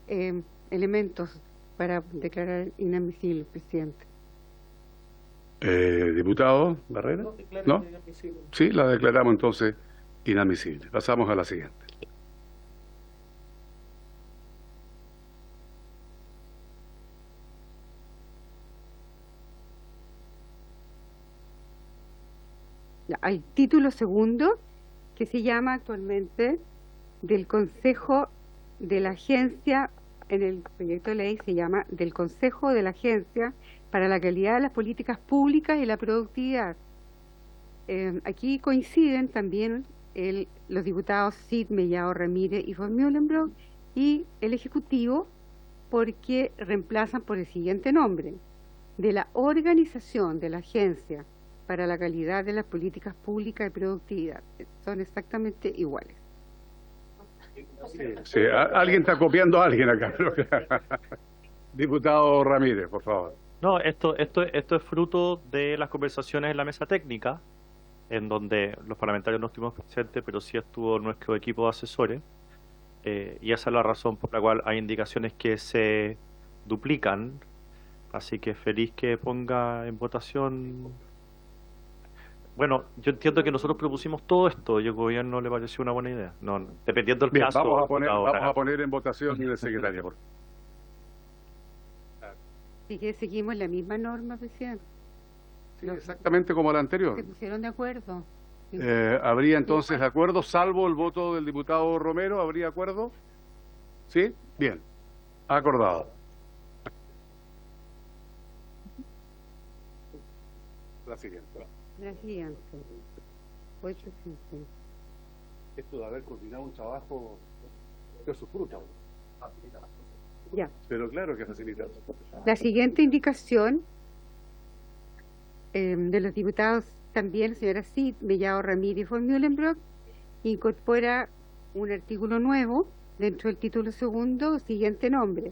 elementos para declarar inadmisible, presidente. Diputado Barrera, ¿no? Sí, la declaramos entonces inadmisible. Pasamos a la siguiente. Hay título segundo que se llama actualmente del Consejo de la Agencia, en el proyecto de ley se llama del Consejo de la Agencia para la Calidad de las Políticas Públicas y la Productividad. Aquí coinciden también los diputados Cid, Mellado, Ramírez y von Mühlenbrock y el Ejecutivo, porque reemplazan por el siguiente nombre: de la organización de la Agencia para la Calidad de las Políticas Públicas y Productividad. Son exactamente iguales. Sí, alguien está copiando a alguien acá. Diputado Ramírez, por favor. No, esto es fruto de las conversaciones en la mesa técnica, en donde los parlamentarios no estuvimos presentes, pero sí estuvo nuestro equipo de asesores, y esa es la razón por la cual hay indicaciones que se duplican, así que feliz que ponga en votación. Bueno, yo entiendo que nosotros propusimos todo esto y al gobierno le pareció una buena idea. No, dependiendo del Bien, caso. vamos a poner en votación, señor secretario, por favor. Así que seguimos la misma norma, presidente. Sí, exactamente como la anterior. Se pusieron de acuerdo. ¿Habría entonces acuerdo, salvo el voto del diputado Romero? ¿Habría acuerdo? ¿Sí? Bien. Acordado. La siguiente. La siguiente. 850. Esto de haber coordinado un trabajo de su fruta. Ya. Pero claro que facilita. La siguiente indicación de los diputados también, señora Cid, Mellado, Ramírez y von Mühlenbrock, incorpora un artículo nuevo dentro del título segundo, siguiente nombre.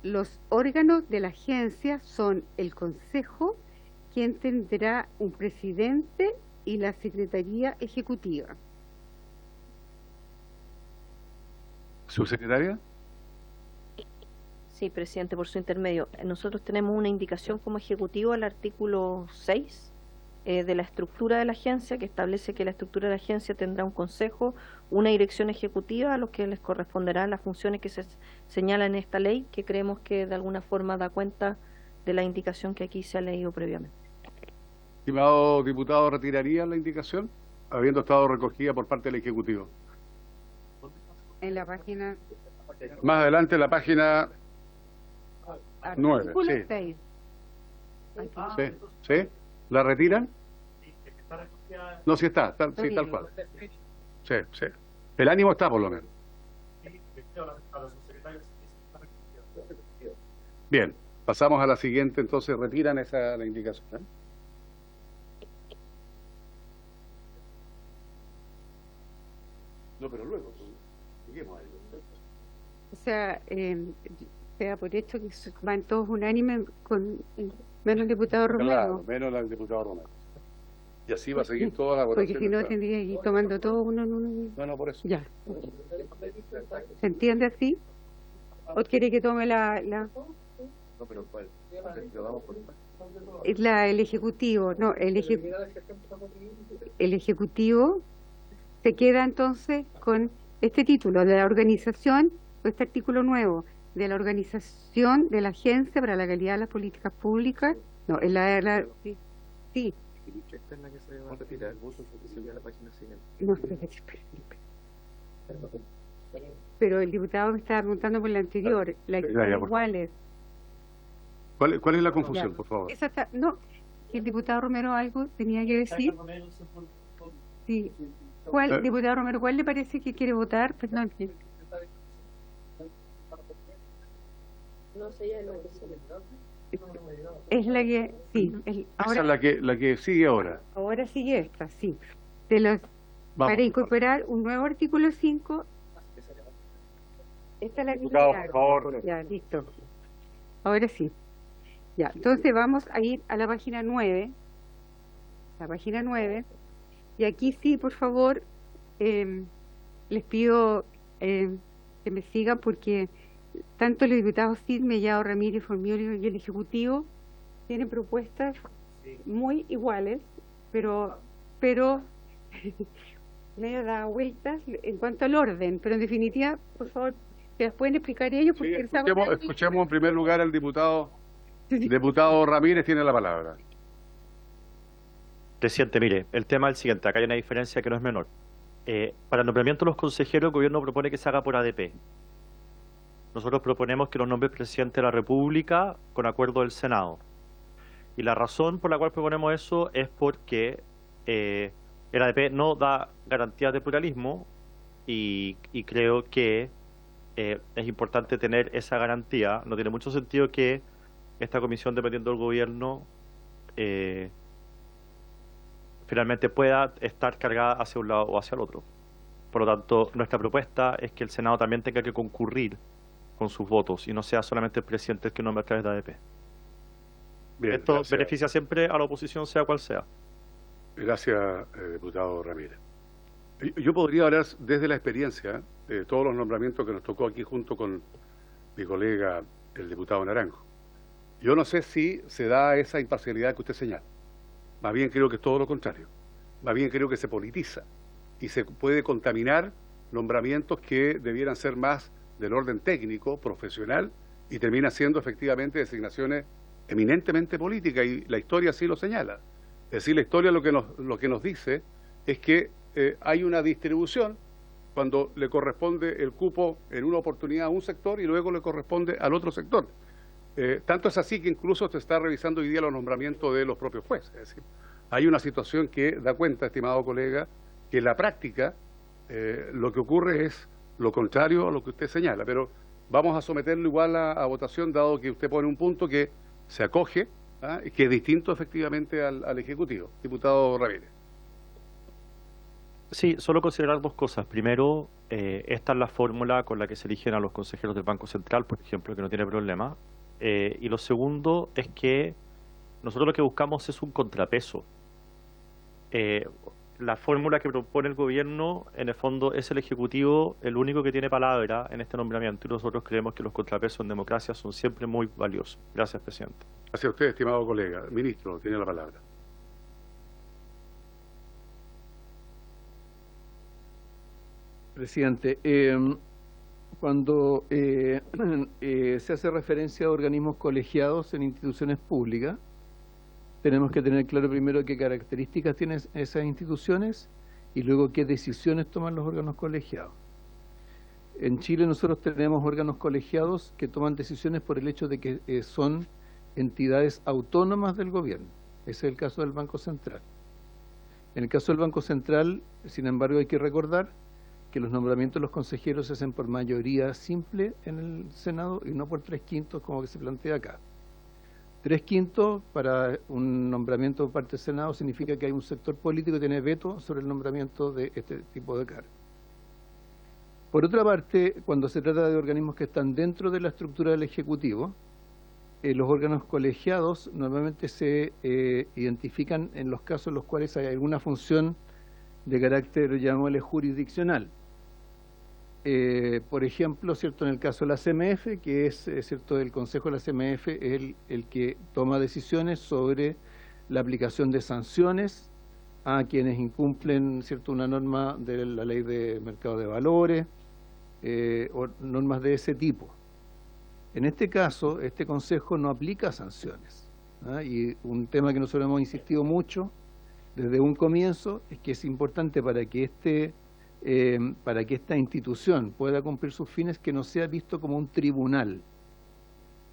Los órganos de la agencia son el Consejo, quien tendrá un presidente, y la Secretaría Ejecutiva. ¿Subsecretaria? Sí, presidente, por su intermedio. Nosotros tenemos una indicación como ejecutivo al artículo 6 de la estructura de la agencia, que establece que la estructura de la agencia tendrá un consejo, una dirección ejecutiva, a los que les corresponderán las funciones que se señalan en esta ley, que creemos que de alguna forma da cuenta de la indicación que aquí se ha leído previamente. Estimado diputado, ¿retiraría la indicación, habiendo estado recogida por parte del Ejecutivo? En la página... Más adelante, en la página 9. Artículo Sí. 6. ¿Sí? ¿Sí? ¿La retiran? No, sí está, sí, tal cual. Sí, sí. El ánimo está, por lo menos. Bien, pasamos a la siguiente, entonces retiran la indicación. No, pero luego, seguimos ahí. O sea, sea por hecho que van todos unánimes con menos el diputado Romero. Claro, menos el diputado Romero. Y así va a seguir toda la votación. Porque si no tendría que ir tomando todo uno en uno. No, no, por eso. Ya. ¿Se entiende así? ¿O quiere que tome No, pero ¿cuál? Lo damos por el ejecutivo? No, el ejecutivo se queda entonces con este título de la organización, o este artículo nuevo, de la organización de la Agencia para la Calidad de las Políticas Públicas. No, es sí. Sí. Esta es la que se va a retirar. A la página siguiente. No, espérate. Pero el diputado me estaba preguntando por la anterior, la que son iguales. ¿Cuál es la confusión, por favor? Esa está, no, que el diputado Romero algo tenía que decir. Sí. ¿Cuál, diputado Romero, cuál le parece que quiere votar? Perdón. No sé, ya es la que Es la que, sí. Esa es la que sigue ahora. Ahora sigue esta, sí. Para incorporar un nuevo artículo 5. Esta es la que Diputado, por favor. Ya, listo. Ahora sí. Ya, entonces vamos a ir a la página 9. La página 9. Y aquí sí, por favor, les pido que me sigan porque tanto los diputados Cid, Mellado, Ramírez, Formiorio y el Ejecutivo tienen propuestas muy iguales, pero medio da vueltas en cuanto al orden. Pero en definitiva, por favor, ¿se las pueden explicar ellos? Porque Sí, escuchemos en primer lugar al diputado. Diputado Ramírez tiene la palabra. Presidente, mire, el tema es el siguiente, acá hay una diferencia que no es menor. Para el nombramiento de los consejeros, el gobierno propone que se haga por ADP. Nosotros proponemos que los nombres presidente de la República con acuerdo del Senado. Y la razón por la cual proponemos eso es porque el ADP no da garantías de pluralismo y creo que es importante tener esa garantía. No tiene mucho sentido que esta comisión, dependiendo del gobierno, finalmente pueda estar cargada hacia un lado o hacia el otro. Por lo tanto, nuestra propuesta es que el Senado también tenga que concurrir con sus votos y no sea solamente el presidente el que nombra a través de ADP. Bien, esto gracias. beneficia siempre a la oposición, sea cual sea. Gracias, diputado Ramírez. Yo podría hablar desde la experiencia de todos los nombramientos que nos tocó aquí junto con mi colega, el diputado Naranjo. Yo no sé si se da esa imparcialidad que usted señala. Más bien creo que es todo lo contrario. Más bien creo que se politiza y se puede contaminar nombramientos que debieran ser más del orden técnico, profesional, y termina siendo efectivamente designaciones eminentemente políticas, y la historia así lo señala. Es decir, la historia lo que nos dice es que hay una distribución cuando le corresponde el cupo en una oportunidad a un sector y luego le corresponde al otro sector. Tanto es así que incluso se está revisando hoy día los nombramientos de los propios jueces. Es decir, hay una situación que da cuenta, estimado colega, que en la práctica lo que ocurre es lo contrario a lo que usted señala, pero vamos a someterlo igual a votación, dado que usted pone un punto que se acoge, y que es distinto efectivamente al Ejecutivo. Diputado Ramírez. Sí, solo considerar dos cosas. Primero, esta es la fórmula con la que se eligen a los consejeros del Banco Central, por ejemplo, que no tiene problema. Y lo segundo es que nosotros lo que buscamos es un contrapeso. La fórmula que propone el gobierno, en el fondo, es el Ejecutivo el único que tiene palabra en este nombramiento, y nosotros creemos que los contrapesos en democracia son siempre muy valiosos. Gracias, presidente. Gracias a usted, estimado colega. Ministro, tiene la palabra. Presidente, cuando se hace referencia a organismos colegiados en instituciones públicas, tenemos que tener claro primero qué características tienen esas instituciones y luego qué decisiones toman los órganos colegiados. En Chile nosotros tenemos órganos colegiados que toman decisiones por el hecho de que son entidades autónomas del gobierno. Ese es el caso del Banco Central. En el caso del Banco Central, sin embargo, hay que recordar que los nombramientos de los consejeros se hacen por mayoría simple en el Senado y no por 3/5 como que se plantea acá. 3/5 para un nombramiento por parte del Senado significa que hay un sector político que tiene veto sobre el nombramiento de este tipo de cargos. Por otra parte, cuando se trata de organismos que están dentro de la estructura del Ejecutivo, los órganos colegiados normalmente se identifican en los casos en los cuales hay alguna función de carácter, llamémosle, jurisdiccional. Por ejemplo, ¿cierto? En el caso de la CMF, que es cierto, el Consejo de la CMF es el que toma decisiones sobre la aplicación de sanciones a quienes incumplen, ¿cierto?, una norma de la ley de mercado de valores o normas de ese tipo. En este caso, este Consejo no aplica sanciones, y un tema que nosotros hemos insistido mucho desde un comienzo es que es importante para que esta institución pueda cumplir sus fines que no sea visto como un tribunal,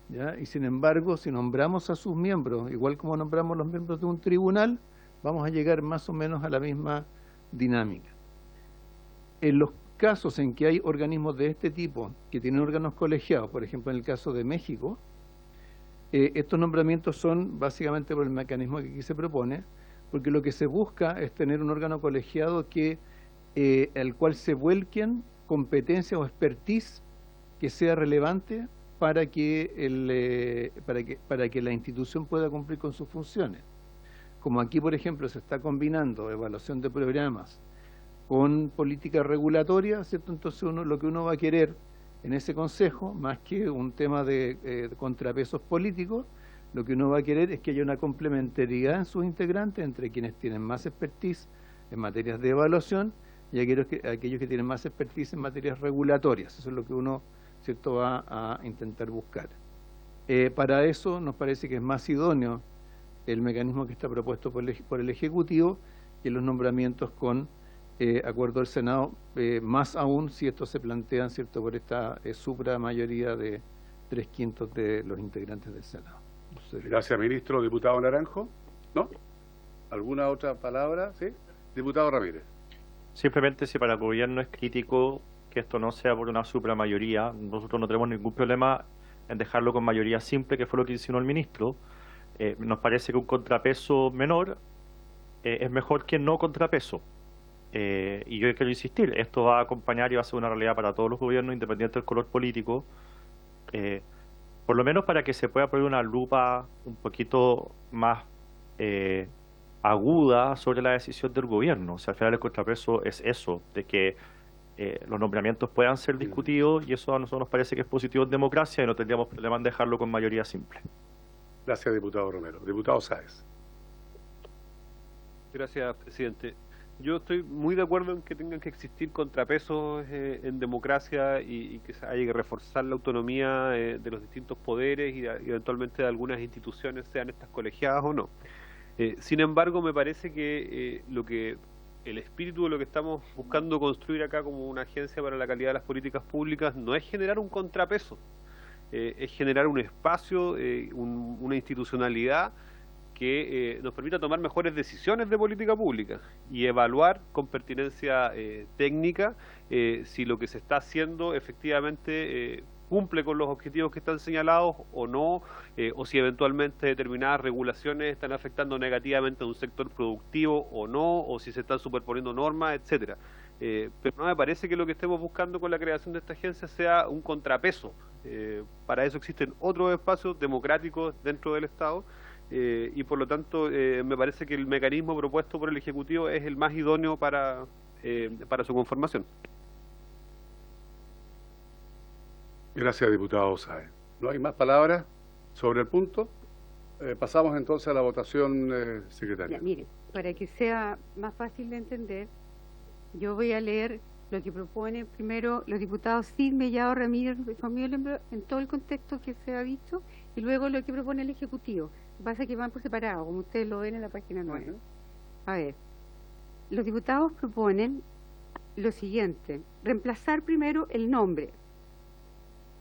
¿ya? Y sin embargo, si nombramos a sus miembros, igual como nombramos los miembros de un tribunal, vamos a llegar más o menos a la misma dinámica. En los casos en que hay organismos de este tipo que tienen órganos colegiados, por ejemplo en el caso de México, estos nombramientos son básicamente por el mecanismo que aquí se propone, porque lo que se busca es tener un órgano colegiado al cual se vuelquen competencias o expertise que sea relevante para que la institución pueda cumplir con sus funciones. Como aquí, por ejemplo, se está combinando evaluación de programas con política regulatoria, ¿cierto? Entonces lo que uno va a querer en ese consejo, más que un tema de contrapesos políticos, lo que uno va a querer es que haya una complementariedad en sus integrantes entre quienes tienen más expertise en materias de evaluación y aquellos que tienen más expertise en materias regulatorias. Eso es lo que uno, ¿cierto?, va a intentar buscar. Para eso nos parece que es más idóneo el mecanismo que está propuesto por el Ejecutivo y los nombramientos con acuerdo del Senado, más aún si estos se plantean, ¿cierto?, por esta supra mayoría de 3/5 de los integrantes del Senado. Gracias, ministro. Diputado Naranjo. ¿No? ¿Alguna otra palabra? ¿Sí? Diputado Ramírez. Simplemente, si para el gobierno es crítico que esto no sea por una supramayoría, nosotros no tenemos ningún problema en dejarlo con mayoría simple, que fue lo que insinuó el ministro. Nos parece que un contrapeso menor es mejor que no contrapeso. Y yo quiero insistir, esto va a acompañar y va a ser una realidad para todos los gobiernos, independiente del color político, por lo menos para que se pueda poner una lupa un poquito más aguda sobre la decisión del gobierno. O sea, al final el contrapeso es eso, de que los nombramientos puedan ser discutidos, y eso a nosotros nos parece que es positivo en democracia y no tendríamos problema en dejarlo con mayoría simple. Gracias, diputado Romero. Diputado Sáez. Gracias, presidente. Yo estoy muy de acuerdo en que tengan que existir contrapesos en democracia y que haya que reforzar la autonomía de los distintos poderes y eventualmente de algunas instituciones, sean estas colegiadas o no. Sin embargo, me parece que el espíritu de lo que estamos buscando construir acá como una agencia para la calidad de las políticas públicas no es generar un contrapeso, es generar un espacio, una institucionalidad que nos permita tomar mejores decisiones de política pública y evaluar con pertinencia técnica si lo que se está haciendo efectivamente cumple con los objetivos que están señalados o no, o si eventualmente determinadas regulaciones están afectando negativamente a un sector productivo o no, o si se están superponiendo normas, etcétera. Pero no me parece que lo que estemos buscando con la creación de esta agencia sea un contrapeso. Para eso existen otros espacios democráticos dentro del Estado, y por lo tanto me parece que el mecanismo propuesto por el Ejecutivo es el más idóneo para su conformación. Gracias, diputado Sáez. ¿No hay más palabras sobre el punto? Pasamos entonces a la votación, secretaria. Ya, mire, para que sea más fácil de entender, yo voy a leer lo que proponen primero los diputados Cid, Mellado, Ramírez, Família, en todo el contexto que se ha dicho, y luego lo que propone el Ejecutivo. Pasa que van por separado, como ustedes lo ven en la página 9. A ver, los diputados proponen lo siguiente: reemplazar primero el nombre.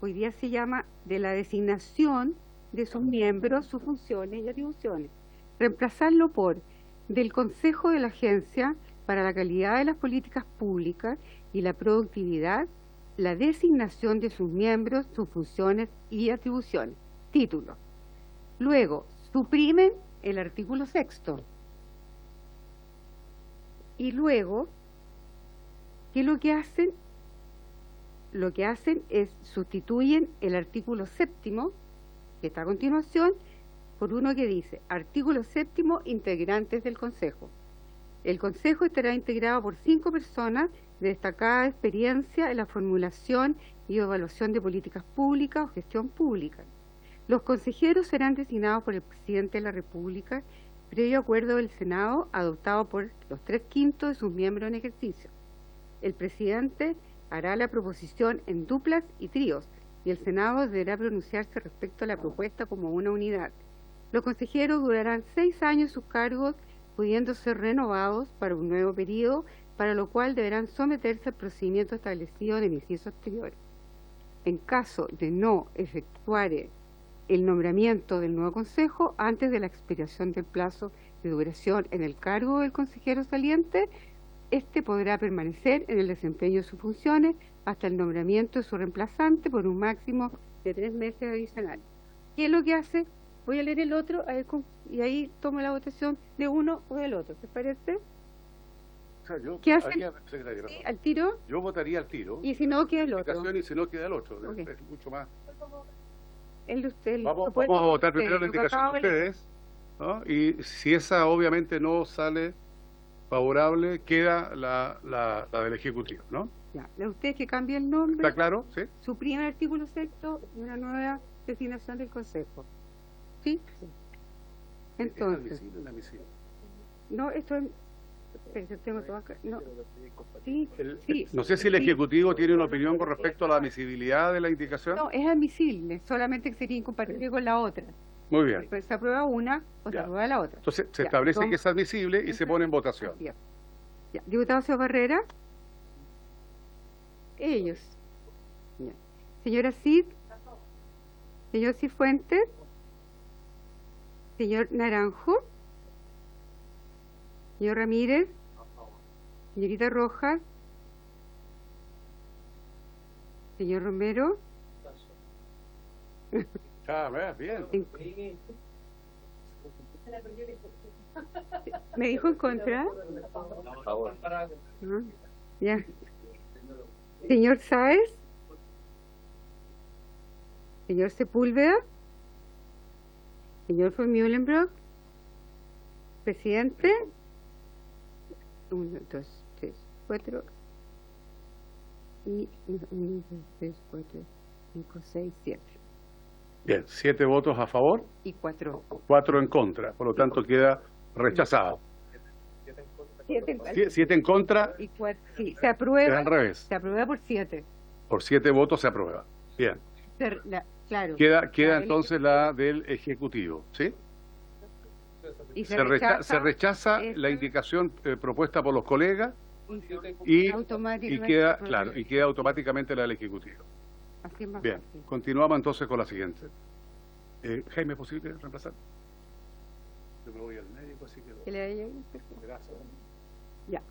Hoy día se llama de la designación de sus miembros, sus funciones y atribuciones. Reemplazarlo por del Consejo de la Agencia para la Calidad de las Políticas Públicas y la Productividad, la designación de sus miembros, sus funciones y atribuciones. Título. Luego, suprimen el artículo 6º. Y luego, ¿qué es lo que hacen? Lo que hacen es sustituyen el artículo 7º, que está a continuación, por uno que dice, artículo 7º, integrantes del Consejo. El Consejo estará integrado por 5 personas de destacada experiencia en la formulación y evaluación de políticas públicas o gestión pública. Los consejeros serán designados por el presidente de la República, previo acuerdo del Senado, adoptado por los 3/5 de sus miembros en ejercicio. El presidente hará la proposición en duplas y tríos, y el Senado deberá pronunciarse respecto a la propuesta como una unidad. Los consejeros durarán 6 años sus cargos, pudiendo ser renovados para un nuevo periodo, para lo cual deberán someterse al procedimiento establecido en el inciso anterior. En caso de no efectuar el nombramiento del nuevo consejo antes de la expiración del plazo de duración en el cargo del consejero saliente, este podrá permanecer en el desempeño de sus funciones hasta el nombramiento de su reemplazante por un máximo de 3 meses adicionales. ¿Qué es lo que hace? Voy a leer el otro y ahí tomo la votación de uno o del otro. ¿Te parece? O sea, yo ¿Qué hace? Secretaria, ¿Sí? ¿Al tiro? yo votaría al tiro. Y si no, queda el otro. Y si no, queda el otro. Okay. Es mucho más. El de usted. Vamos a votar primero la indicación de ustedes, ¿no? Y si esa obviamente no sale favorable, queda la del Ejecutivo, ¿no? Ya, la de usted que cambie el nombre. ¿Está claro? ¿Sí? Suprime el artículo 6º y una nueva designación del Consejo. ¿Sí? Sí. Entonces. ¿Es inadmisible? No, esto es. Espera, tengo todo acá. No. Sí, sí. No sé si el Ejecutivo tiene una opinión con respecto a la admisibilidad de la indicación. No, es admisible, solamente que sería incompatible con la otra. Muy bien. Pues se aprueba una o se aprueba la otra. Entonces se Ya, establece que es admisible y se pone en votación. Ya. Ya. Diputado Seo Barrera. Ellos. Ya. Señora Cid. Señor Cifuentes. Señor Naranjo. Señor Ramírez. Señorita Rojas. Señor Romero. Bien. ¿Me dijo en contra? Por favor. No, ya. Señor Sáez. Señor Sepúlveda. Señor von Mühlenbrock. Presidente. 1, 2, 3, 4. Y 1, 2, 3, 4, 5, 6, 7. Bien, 7 votos a favor, Y 4. 4 en contra. Por lo tanto, queda rechazado. 7 en contra, Y 4. Sí, se es aprueba. al revés. Se aprueba por 7. Por 7 votos se aprueba. Bien. Claro. Queda entonces la del Ejecutivo, ¿sí? Y Se rechaza la indicación propuesta por los colegas y queda, claro, y queda automáticamente la del Ejecutivo. Así es más Bien, fácil. continuamos entonces con la siguiente. Jaime, ¿es posible reemplazar? Yo me voy al médico, así que... ¿Que le haya- Gracias. Ya.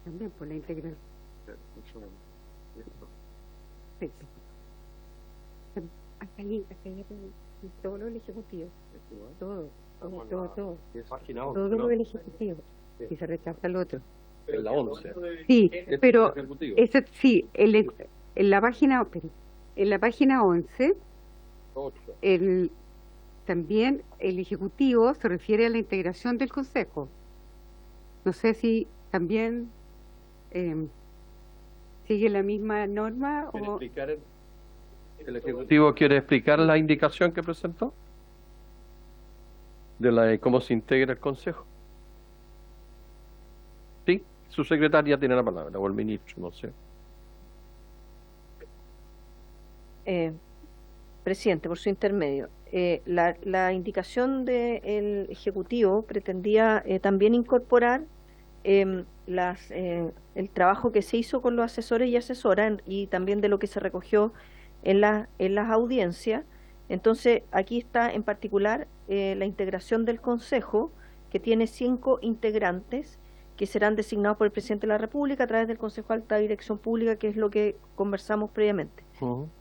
También por la integración. Perfecto. Hasta ahí, todo lo del Ejecutivo. Todo. Todo lo del Ejecutivo. Y se rechaza el otro. En la 11. Sí, pero Ejecutivo. sí, en la página 11, también el Ejecutivo se refiere a la integración del Consejo. No sé si también sigue la misma norma ¿Quiere o... explicar el Ejecutivo quiere explicar la indicación que presentó? De cómo se integra el Consejo. Sí, su secretaria tiene la palabra, o el ministro, no sé. Presidente, por su intermedio, la indicación del Ejecutivo pretendía también incorporar el trabajo que se hizo con los asesores y asesoras y también de lo que se recogió en las audiencias. Entonces, aquí está en particular la integración del Consejo, que tiene 5 integrantes que serán designados por el Presidente de la República a través del Consejo de Alta Dirección Pública, que es lo que conversamos previamente.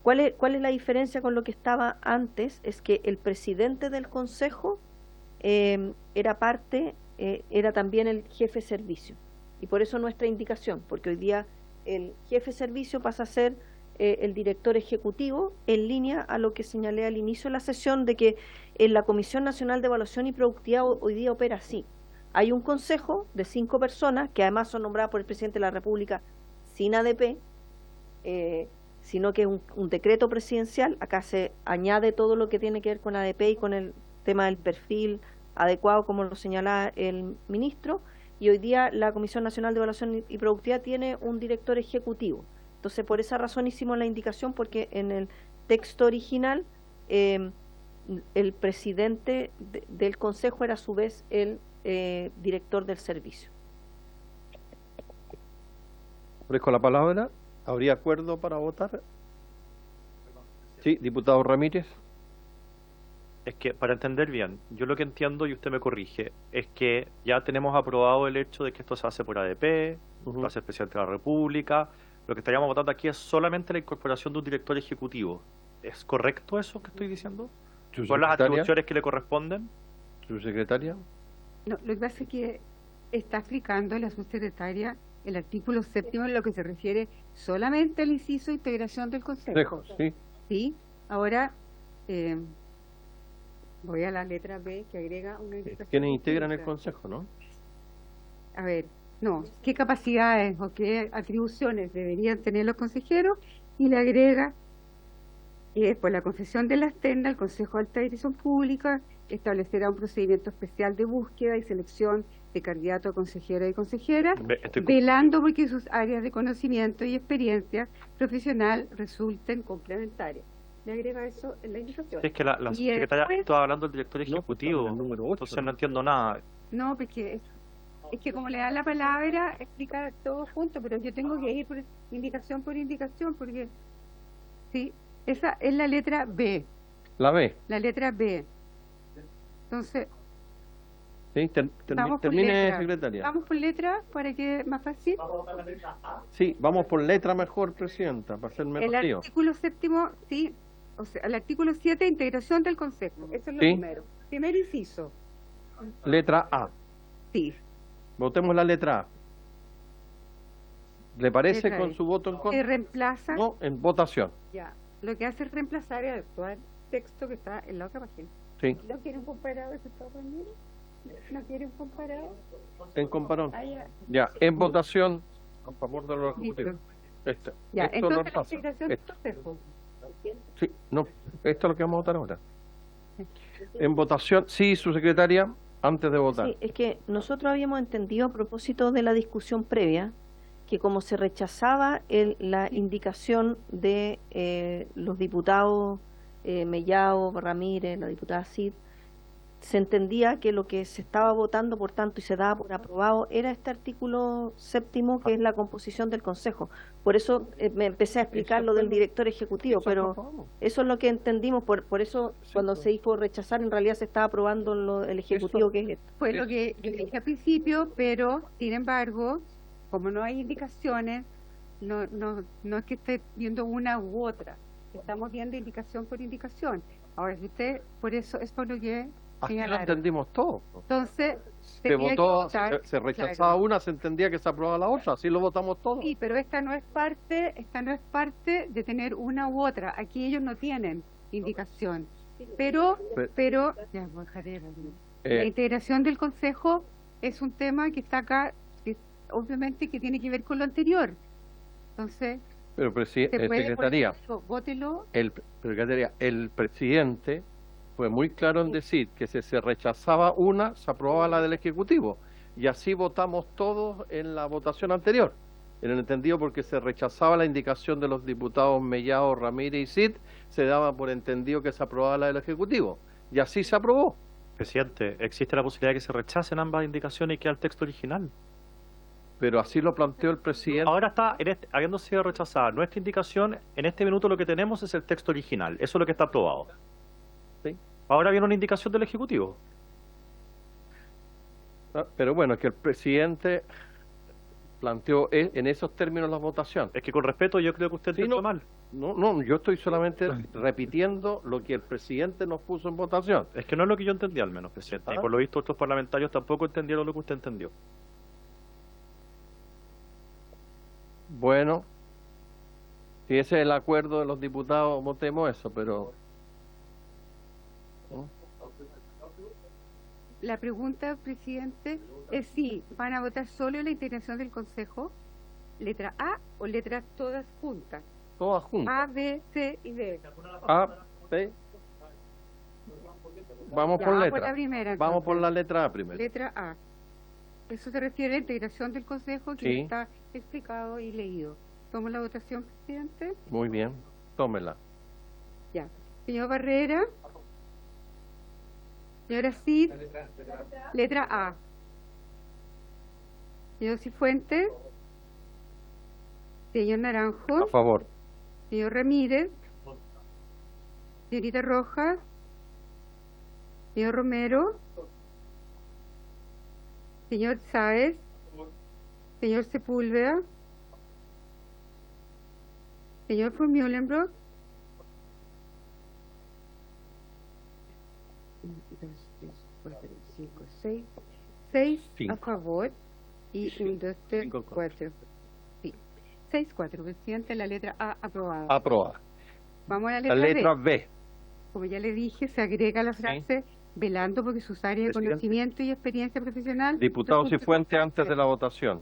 ¿Cuál es la diferencia con lo que estaba antes? Es que el presidente del Consejo era también el jefe de servicio. Y por eso nuestra indicación, porque hoy día el jefe de servicio pasa a ser el director ejecutivo, en línea a lo que señalé al inicio de la sesión, de que en la Comisión Nacional de Evaluación y Productividad hoy día opera así. Hay un consejo de 5 personas, que además son nombradas por el Presidente de la República sin ADP, sino que es un decreto presidencial. Acá se añade todo lo que tiene que ver con ADP y con el tema del perfil adecuado, como lo señala el ministro, y hoy día la Comisión Nacional de Evaluación y Productividad tiene un director ejecutivo. Entonces, por esa razón hicimos la indicación, porque en el texto original el presidente del Consejo era a su vez el director del servicio. Ofrezco la palabra. ¿Habría acuerdo para votar? Sí, diputado Ramírez. Es que, para entender bien, yo lo que entiendo, y usted me corrige, es que ya tenemos aprobado el hecho de que esto se hace por ADP, lo hace el Presidente de la República. Lo que estaríamos votando aquí es solamente la incorporación de un director ejecutivo. ¿Es correcto eso que estoy diciendo? ¿Son las atribuciones que le corresponden? ¿Su secretaria? No, lo que pasa es que está explicando la subsecretaria el artículo 7º en lo que se refiere solamente al inciso de integración del Consejo. Sí. Sí, ahora voy a la letra B, que agrega una indicación. ¿Quiénes integran el Consejo, no? A ver, no, qué capacidades o qué atribuciones deberían tener los consejeros, y le agrega por la concesión de las ternas, el Consejo de Alta Dirección Pública establecerá un procedimiento especial de búsqueda y selección de candidatos a consejeros y consejeras, velando porque sus áreas de conocimiento y experiencia profesional resulten complementarias. Le agrega eso en la indicación. Es que la secretaria estaba hablando del director ejecutivo, entonces no entiendo nada. No, porque Es que como le dan la palabra, explica todo junto, pero yo tengo que ir por indicación, porque sí, esa es la letra B. La B. La letra B. Entonces, Sí, vamos por termine, letra. secretaria. Vamos por letra para que más fácil. Sí, vamos por letra mejor, presidenta, para ser menos El lío. artículo 7º, sí, o sea, el artículo 7, integración del Consejo. Eso es lo Sí. primero. Primer inciso. Letra A. Sí. Votemos la letra A. ¿Le parece Letra con E. su voto en Se contra? reemplaza. No, en votación. Ya. Lo que hace es reemplazar el actual texto que está en la otra página. Sí, ¿No quieren comparado ese compañero? ¿No quieren comparado? en comparón. Ah, ya. Ya, en votación a favor de los ejecutivos. Listo. Esto Ya, esto lo entonces la reemplazo. integración del Esto. Consejo. Sí, no, esto es lo que vamos a votar ahora. En votación, sí, su secretaria, antes de votar. Sí, es que nosotros habíamos entendido a propósito de la discusión previa que como se rechazaba la indicación de los diputados Mellado, Ramírez, la diputada Cid, se entendía que lo que se estaba votando, por tanto, y se daba por aprobado, era este artículo 7º, que es la composición del Consejo. Por eso me empecé a explicar lo del director ejecutivo, pero eso es lo que entendimos, por eso cuando se dijo rechazar, en realidad se estaba aprobando el ejecutivo, que es esto. Fue lo que yo dije al principio, pero sin embargo, como no hay indicaciones, no es que esté viendo una u otra, estamos viendo indicación por indicación. Ahora, si usted, por eso es por lo que Aquí lo señalaron. entendimos todo. Entonces, Se tenía que votó, votar, se rechazaba claro. una, se entendía que se aprobaba la otra, así lo votamos todos. Sí, pero esta no es parte de tener una u otra. Aquí ellos no tienen indicación. Pero ya, pues, Javier, la Eh, integración del Consejo es un tema que está acá, que obviamente que tiene que ver con lo anterior. Entonces, pero se puede, por secretaría, eso digo, vótelo. secretaría, el presidente fue muy claro en decir que si se rechazaba una, se aprobaba la del Ejecutivo. Y así votamos todos en la votación anterior. En el entendido porque se rechazaba la indicación de los diputados Mellado, Ramírez y Cid, se daba por entendido que se aprobaba la del Ejecutivo. Y así se aprobó. Presidente, existe la posibilidad de que se rechacen ambas indicaciones y quede el texto original. Pero así lo planteó el presidente. Ahora está, habiendo sido rechazada nuestra indicación, en este minuto lo que tenemos es el texto original. Eso es lo que está aprobado. ¿Sí? Ahora viene una indicación del Ejecutivo. Pero bueno, es que el presidente planteó en esos términos la votación. Es que con respeto yo creo que usted entendió mal. No, yo estoy solamente repitiendo lo que el presidente nos puso en votación. Es que no es lo que yo entendí al menos, presidente. Y por lo visto otros parlamentarios tampoco entendieron lo que usted entendió. Bueno, si ese es el acuerdo de los diputados, votemos eso, pero... ¿no? La pregunta, presidente, es si van a votar solo la integración del Consejo, letra A o letras todas juntas. Todas juntas. A, B, C y D. A, B. Vamos Ya, por vamos letra. por la primera, Vamos entonces. por la letra A primero. Letra A. Eso se refiere a la integración del Consejo que Sí. está explicado y leído. ¿Tomo la votación, presidente? Muy bien, tómela. Ya. Señor Barrera. Señora Cid. Letra A. Señor Cifuentes. Señor Naranjo. A favor. Señor Ramírez. Señorita Rojas. Señor Romero. Señor Sáez. Señor Sepúlveda. Señor von Mühlenbrock. 1, 2, 3, 4, 5, 6. 6 a Cinco. favor y 1, 2, 3, Cinco contra. 4. Sí. 6, 4. Presidente, la letra A aprobada. Aprobada. Vamos a la La letra, letra B. B. Como ya le dije, se agrega la frase velando porque sus áreas de Presidente. conocimiento y experiencia profesional. Diputado Cifuentes, antes de la votación.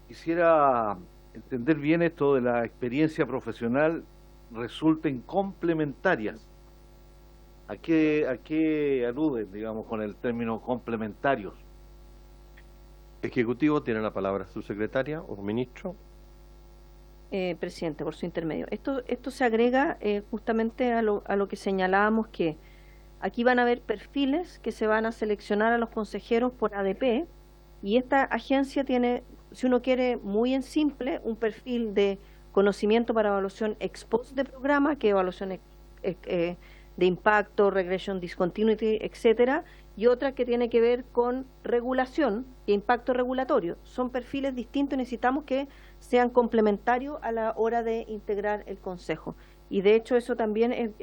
Quisiera entender bien esto de la experiencia profesional, resulten complementarias. ¿A qué aluden, digamos, con el término complementarios? Ejecutivo tiene la palabra su secretaria o ministro. Presidente, por su intermedio. Esto se agrega justamente a lo que señalábamos, que aquí van a haber perfiles que se van a seleccionar a los consejeros por ADP, Y esta agencia tiene, si uno quiere muy en simple, un perfil de conocimiento para evaluación ex post de programa, que evaluación de impacto, regression discontinuity, etcétera, y otra que tiene que ver con regulación e impacto regulatorio. Son perfiles distintos y necesitamos que sean complementarios a la hora de integrar el Consejo. Y de hecho eso también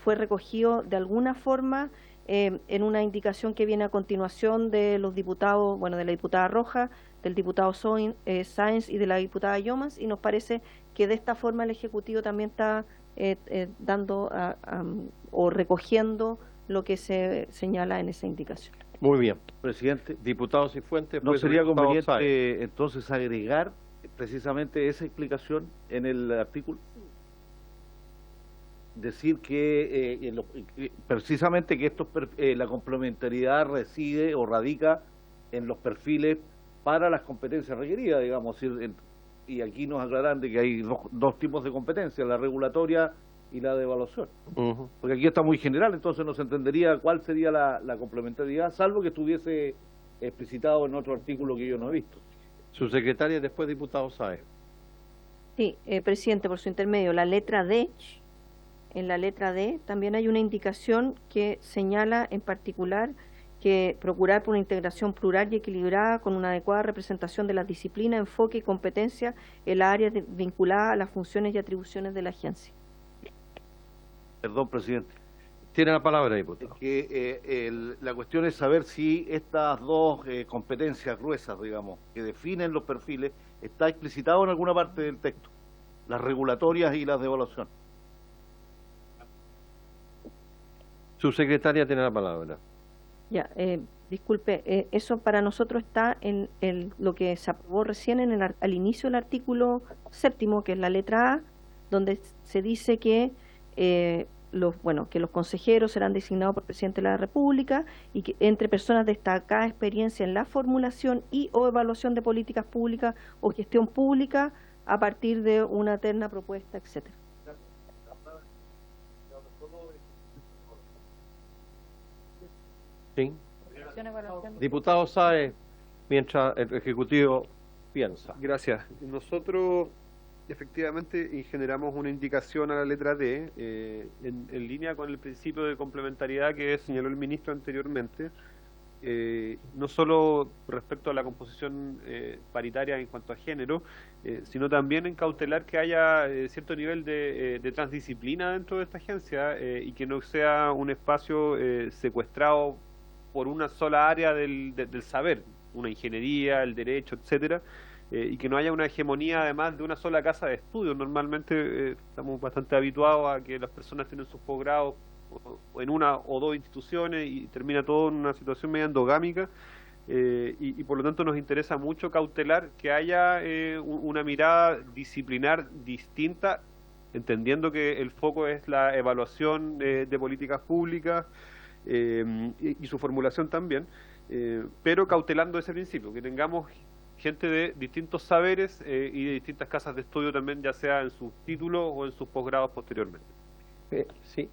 fue recogido de alguna forma en una indicación que viene a continuación de los diputados, bueno, de la diputada Roja, del diputado Sáenz y de la diputada Llomas, y nos parece que de esta forma el Ejecutivo también está dando o recogiendo lo que se señala en esa indicación. Muy bien, presidente. Diputado Cifuentes. ¿No sería diputado conveniente Sáenz. entonces agregar precisamente esa explicación en el artículo? Decir que precisamente que la complementariedad reside o radica en los perfiles para las competencias requeridas, digamos, y aquí nos aclaran de que hay dos tipos de competencias, la regulatoria y la de evaluación. Porque aquí está muy general, entonces no se entendería cuál sería la complementariedad, salvo que estuviese explicitado en otro artículo que yo no he visto. Subsecretaria y después diputado Sáenz. Sí, presidente, por su intermedio, la letra D, en la letra D también hay una indicación que señala en particular que procurar por una integración plural y equilibrada con una adecuada representación de las disciplinas, enfoque y competencia en las áreas vinculadas a las funciones y atribuciones de la agencia. Perdón, presidente. Tiene la palabra, diputado. La cuestión es saber si estas dos competencias gruesas, digamos, que definen los perfiles, está explicitado en alguna parte del texto, las regulatorias y las de evaluación. Subsecretaria tiene la palabra. Ya, disculpe, eso para nosotros está en lo que se aprobó recién al inicio del artículo 7º, que es la letra A, donde se dice que que los consejeros serán designados por el presidente de la República y que entre personas de destacada experiencia en la formulación y o evaluación de políticas públicas o gestión pública a partir de una terna propuesta, etcétera. Sí. Diputado Sáenz, mientras el Ejecutivo piensa. Gracias. Nosotros efectivamente generamos una indicación a la letra D en línea con el principio de complementariedad que señaló el ministro anteriormente, no solo respecto a la composición paritaria en cuanto a género, sino también en cautelar que haya cierto nivel de transdisciplina dentro de esta agencia y que no sea un espacio secuestrado por una sola área del saber, una ingeniería, el derecho, etcétera, y que no haya una hegemonía además de una sola casa de estudios. Normalmente estamos bastante habituados a que las personas tienen sus posgrados en una o dos instituciones y termina todo en una situación medio endogámica, y por lo tanto nos interesa mucho cautelar que haya una mirada disciplinar distinta, entendiendo que el foco es la evaluación de políticas públicas y su formulación también, pero cautelando ese principio, que tengamos gente de distintos saberes y de distintas casas de estudio también, ya sea en sus títulos o en sus posgrados posteriormente. Sí,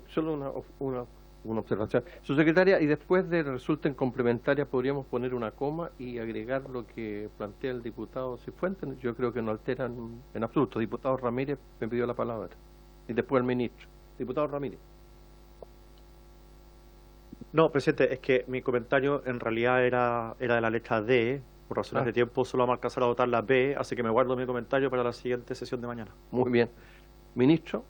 solo una observación. Subsecretaria, y después de resulten complementarias, podríamos poner una coma y agregar lo que plantea el diputado Cifuentes. Yo creo que no alteran en absoluto. Diputado Ramírez me pidió la palabra. Y después el ministro. Diputado Ramírez. No, presidente, es que mi comentario en realidad era de la letra D. Por razones de tiempo solo vamos a alcanzar a votar la B, así que me guardo mi comentario para la siguiente sesión de mañana. Muy bien. Ministro,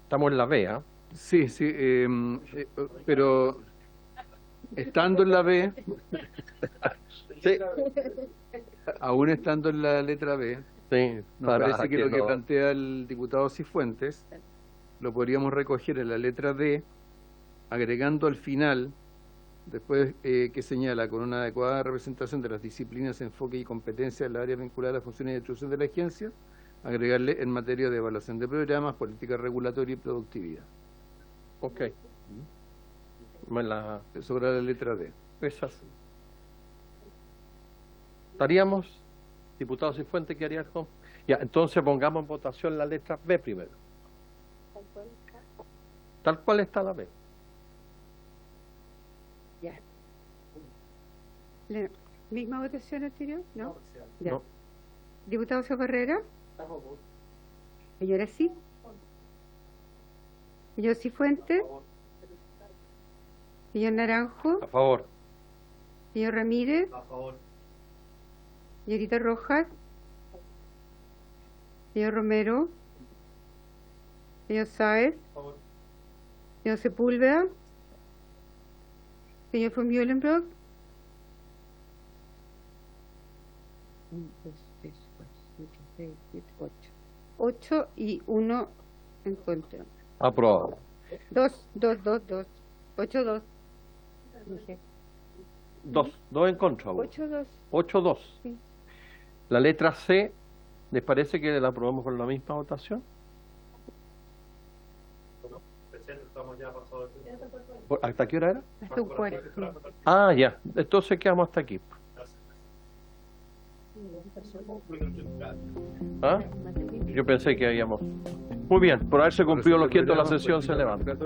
estamos en la B, ¿ah? Sí, pero estando en la B, Sí. aún estando en la letra B, Sí, nos parece que lo que plantea el diputado Cifuentes lo podríamos recoger en la letra D, agregando al final, después que señala con una adecuada representación de las disciplinas, enfoque y competencia en la área vinculada a las funciones y atribuciones de la agencia, agregarle en materia de evaluación de programas, política regulatoria y productividad. Ok. Eso era la letra D. Esas. ¿Estaríamos, diputado Cifuentes, qué haría algo? Ya, entonces pongamos en votación la letra B primero. Tal cual está la B. ¿La misma votación anterior? ¿No? Ya. No. Diputado Barrera. Señora Sí. Señor Cifuentes. Señor Naranjo. A favor. Señor Ramírez. A favor. Señorita Rojas. Señor Romero. Señor Sáez. A favor. Señor Sepúlveda. Señor von Mühlenbrock. 1, 2, 3, 4, 5, 6, 7, 8. 8 y 1 en contra. Aprobado. 2, 2, 2, 2. 8, 2. Dije. Dos en contra. 8, 2. 8-2. Sí. La letra C, ¿les parece que la aprobamos por la misma votación? Estamos ya pasados. ¿Hasta qué hora era? Hasta un cuarto. Ah, ya. Entonces quedamos hasta aquí. ¿Ah? Yo pensé que habíamos... Muy bien, por haberse cumplido los quietos, la sesión se levanta.